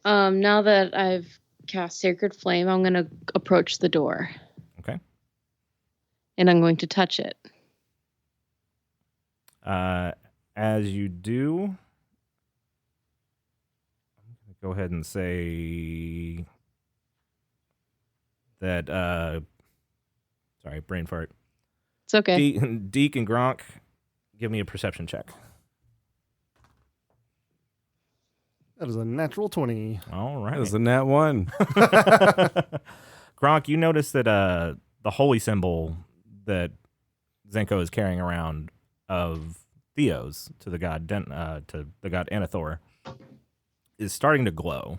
Now that I've cast Sacred Flame, I'm going to approach the door. Okay. And I'm going to touch it. As you do, I'm going to go ahead and say that, sorry, brain fart. It's okay. Deacon and Gronk, give me a perception check. That is a natural 20. All right. That was a nat 1. Gronk, you notice that the holy symbol that Zenko is carrying around of Theo's to the god Anathor is starting to glow.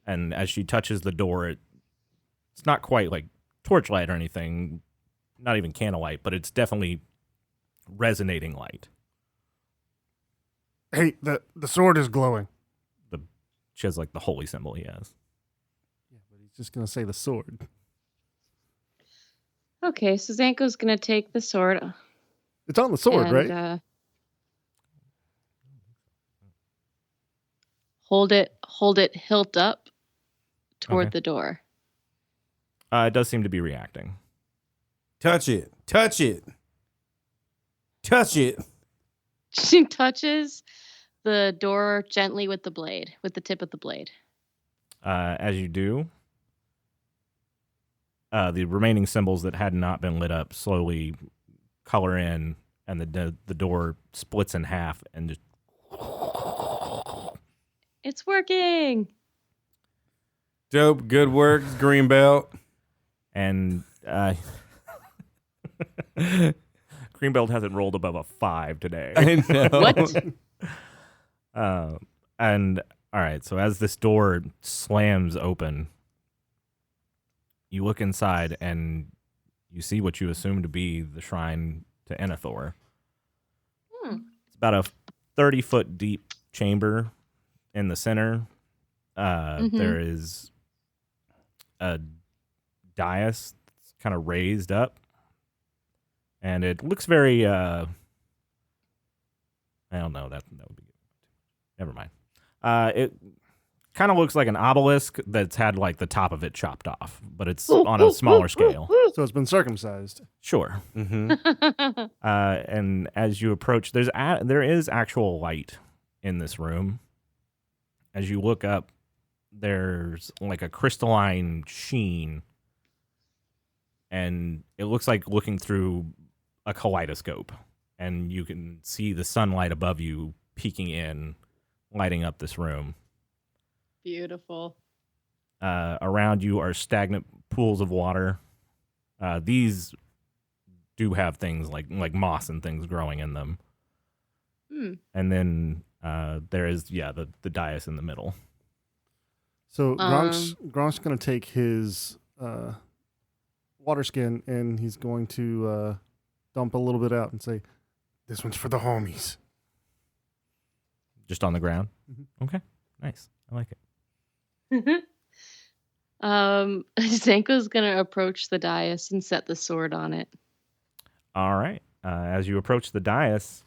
And as she touches the door, it's not quite like torchlight or anything, not even candlelight, but it's definitely resonating light. Hey, the sword is glowing. She has like the holy symbol he has. Yeah, but he's just gonna say the sword. Okay, so Zanko's gonna take the sword. It's on the sword, and, right? Hold it hilt up toward Okay. the door. It does seem to be reacting. Touch it. Touch it. Touch it. She touches the door gently with the blade, with the tip of the blade. As you do, the remaining symbols that had not been lit up slowly color in, and the door splits in half and just. It's working. Dope. Good work, green belt. And Greenbelt hasn't rolled above a 5 today. I know. What? And all right, so as this door slams open, you look inside and you see what you assume to be the shrine to Anathor. It's about a 30-foot deep chamber in the center. There is a dais that's kind of raised up, and it looks very I don't know, that would be never mind. It kind of looks like an obelisk that's had like the top of it chopped off, but it's on a smaller scale. So it's been circumcised. Sure. Mm-hmm. And as you approach, there is actual light in this room. As you look up, there's like a crystalline sheen, and it looks like looking through a kaleidoscope, and you can see the sunlight above you peeking in, lighting up this room. Beautiful. Around you are stagnant pools of water. These do have things like moss and things growing in them. And then there is the dais in the middle. So Gronk's going to take his water skin and he's going to dump a little bit out and say, This one's for the homies. Just on the ground? Mhm. Okay, nice. I like it. Zanko's gonna approach the dais and set the sword on it. All right. As you approach the dais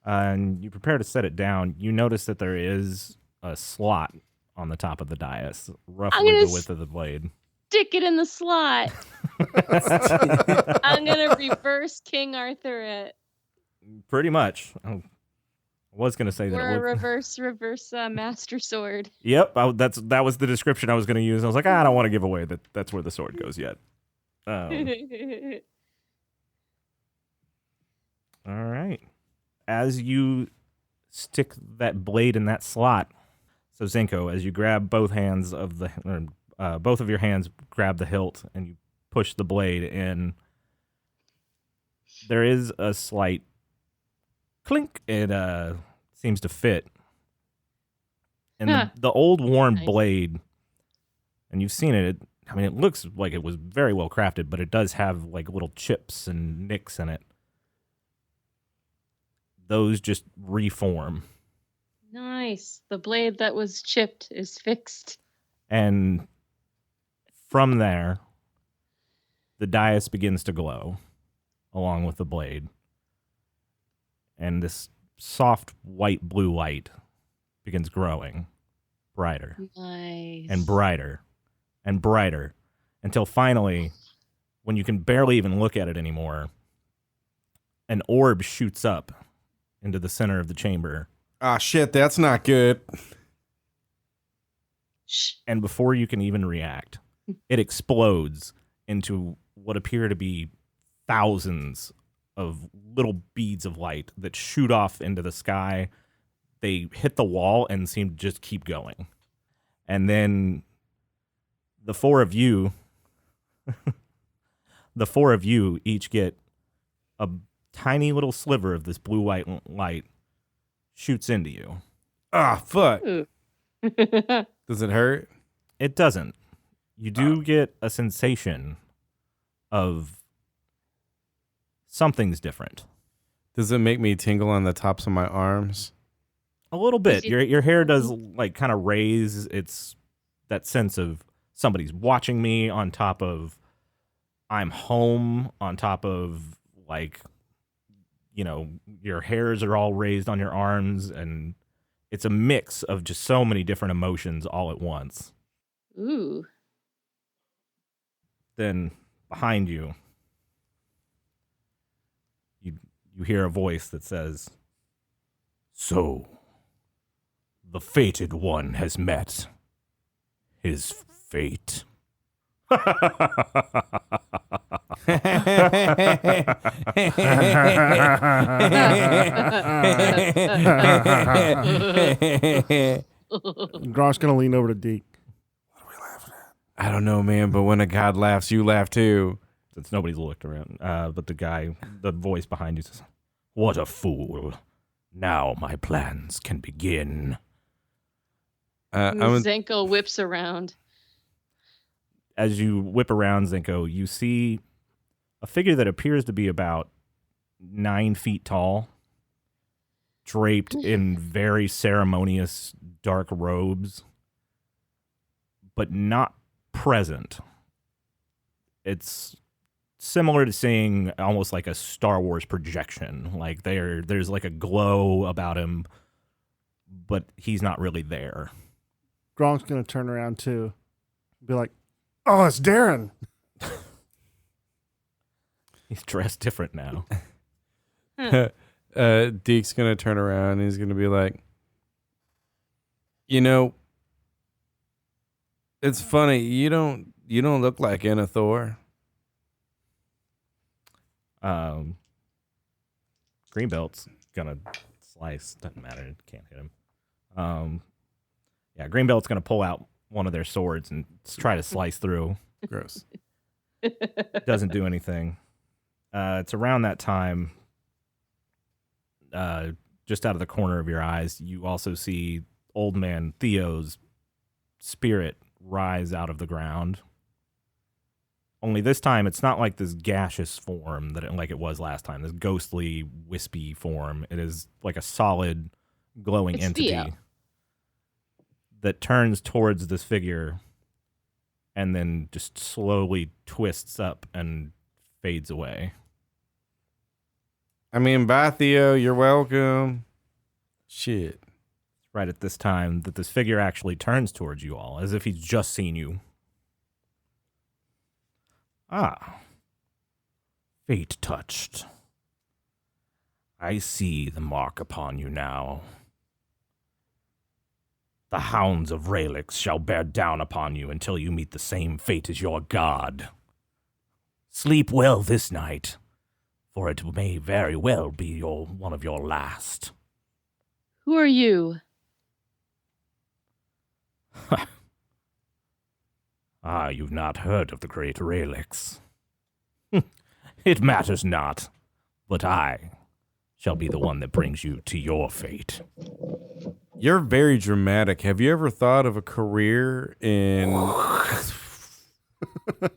and you prepare to set it down, you notice that there is a slot on the top of the dais, roughly gonna the width of the blade. Stick it in the slot. I'm gonna reverse King Arthur it. Pretty much. I was going to say that Or it a looked... reverse Master Sword. Yep, that was the description I was going to use. I was like, I don't want to give away that's where the sword goes yet. All right. As you stick that blade in that slot, so Zenko, as you grab both of your hands grab the hilt and you push the blade in, there is a slight clink. It seems to fit. And the old worn Nice. blade, and you've seen it, it looks like it was very well crafted, but it does have like little chips and nicks in it. Those just reform. Nice. The blade that was chipped is fixed. And from there, the dais begins to glow along with the blade. And this soft white-blue light begins growing brighter Nice. and brighter and brighter until finally, when you can barely even look at it anymore, an orb shoots up into the center of the chamber. Ah, shit, that's not good. Shh. And before you can even react, it explodes into what appear to be thousands of little beads of light that shoot off into the sky. They hit the wall and seem to just keep going. And then the four of you each get a tiny little sliver of this blue-white light shoots into you. Ah, fuck. Ooh. Does it hurt? It doesn't. You do get a sensation of something's different. Does it make me tingle on the tops of my arms? A little bit. Is it- Your hair does like kind of raise. It's that sense of somebody's watching me, on top of I'm home, on top of like, you know, your hairs are all raised on your arms, and it's a mix of just so many different emotions all at once. Ooh. Then behind you, you hear a voice that says, "So, the fated one has met his fate." Gronk's gonna lean over to Deke. I don't know, man, but when a god laughs, you laugh too. Since nobody's looked around. But the voice behind you says, "What a fool. Now my plans can begin." Zenko whips around. As you whip around, Zenko, you see a figure that appears to be about 9 feet tall, draped in very ceremonious dark robes, but not present. It's similar to seeing almost like a Star Wars projection. Like there's like a glow about him, but he's not really there. Gronk's gonna turn around too, be like, "Oh, it's Darren." He's dressed different now. Deke's gonna turn around and he's gonna be like, you know, it's funny, you don't look like Thor. Greenbelt's gonna slice. Doesn't matter. Can't hit him. Yeah, Greenbelt's gonna pull out one of their swords and try to slice through. Gross. Doesn't do anything. It's around that time, just out of the corner of your eyes, you also see old man Theo's spirit rise out of the ground. Only this time, it's not like this gaseous form like it was last time, this ghostly, wispy form. It is like a solid, glowing It's entity Theo. that turns towards this figure and then just slowly twists up and fades away. I mean, bye, Theo. You're welcome. Shit. Right at this time that this figure actually turns towards you all, as if he's just seen you. Ah. Fate touched. I see the mark upon you now. The hounds of Ralix shall bear down upon you until you meet the same fate as your god. Sleep well this night, for it may very well be one of your last. Who are you? Ah, you've not heard of the great Ralix. It matters not, but I shall be the one that brings you to your fate. You're very dramatic. Have you ever thought of a career in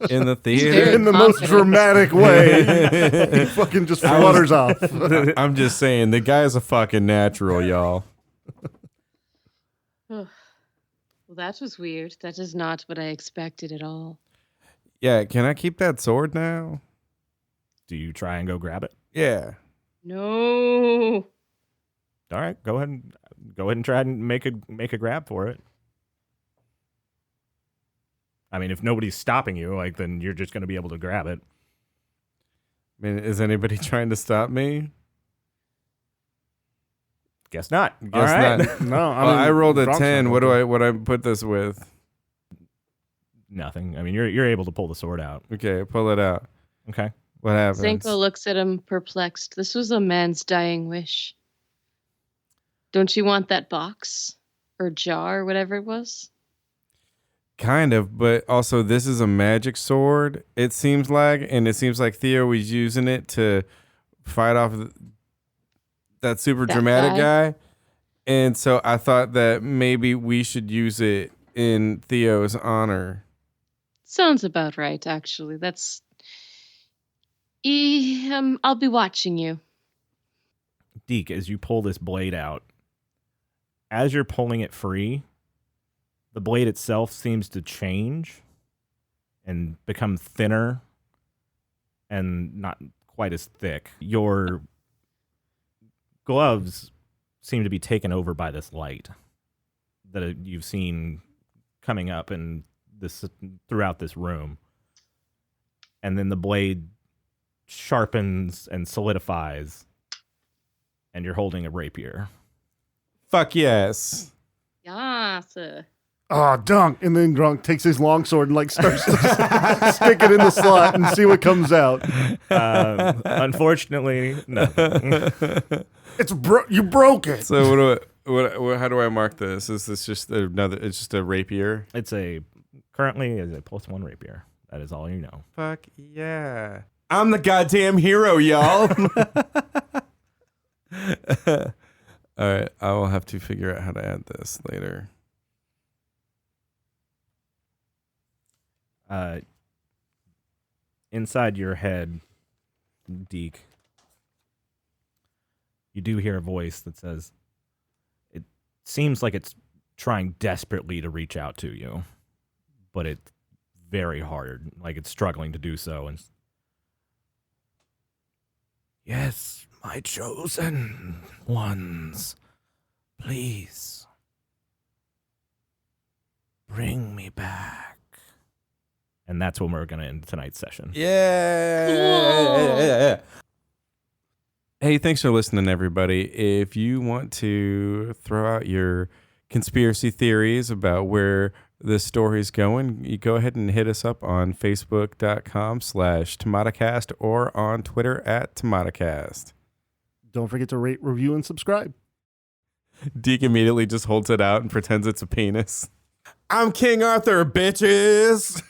the theater? very In the most confident. dramatic way. He fucking just flutters off. I'm just saying, the guy's a fucking natural, y'all. Well, that was weird. That is not what I expected at all. Yeah, can I keep that sword now? Do you try and go grab it? Yeah. No. All right, go ahead and try and make a grab for it. I mean, if nobody's stopping you, like, then you're just going to be able to grab it. I mean, is anybody trying to stop me? Guess not. Guess All right. not. No, I rolled a Gronk's 10. not What gonna do I put this with? Nothing. I mean, you're able to pull the sword out. Okay, pull it out. Okay. What happens? Zenko looks at him perplexed. This was a man's dying wish. Don't you want that box or jar or whatever it was? Kind of, but also this is a magic sword, it seems like, and it seems like Theo was using it to fight off that super That dramatic guy? guy. And so I thought that maybe we should use it in Theo's honor. Sounds about right, actually. That's. I'll be watching you. Deke, as you pull this blade out, as you're pulling it free, the blade itself seems to change and become thinner and not quite as thick. Your gloves seem to be taken over by this light that you've seen coming up in this throughout this room. And then the blade sharpens and solidifies, and you're holding a rapier. Fuck yes. Yes. Oh, dunk. And then Gronk takes his longsword and like starts to stick it in the slot and see what comes out. Unfortunately, no. You broke it. So what how do I mark this? Is this just another? It's just a rapier. It's currently a +1 rapier. That is all you know. Fuck yeah! I'm the goddamn hero, y'all. All right, I will have to figure out how to add this later. Inside your head, Deke, you do hear a voice that says, it seems like it's trying desperately to reach out to you, but it's very hard, like it's struggling to do so. And yes, my chosen ones, please bring me back. And that's when we're going to end tonight's session. Yeah. Hey, thanks for listening, everybody. If you want to throw out your conspiracy theories about where this story's going, you go ahead and hit us up on Facebook.com/TMaTAcast or on Twitter @TMaTAcast. Don't forget to rate, review, and subscribe. Deke immediately just holds it out and pretends it's a penis. I'm King Arthur, bitches!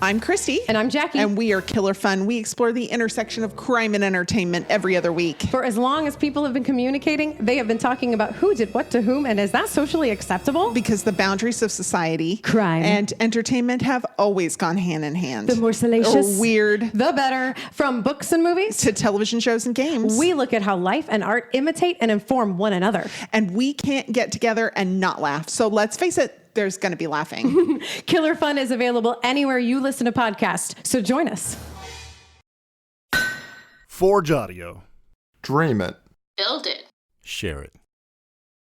I'm Christy. And I'm Jackie. And we are Killer Fun. We explore the intersection of crime and entertainment every other week. For as long as people have been communicating, they have been talking about who did what to whom, and is that socially acceptable? Because the boundaries of society, crime, and entertainment have always gone hand in hand. The more salacious, or weird, the better. From books and movies to television shows and games, we look at how life and art imitate and inform one another. And we can't get together and not laugh. So let's face it, there's going to be laughing. Killer Fun is available anywhere you listen to podcasts, so join us. Forge Audio. Dream it. Build it. Share it.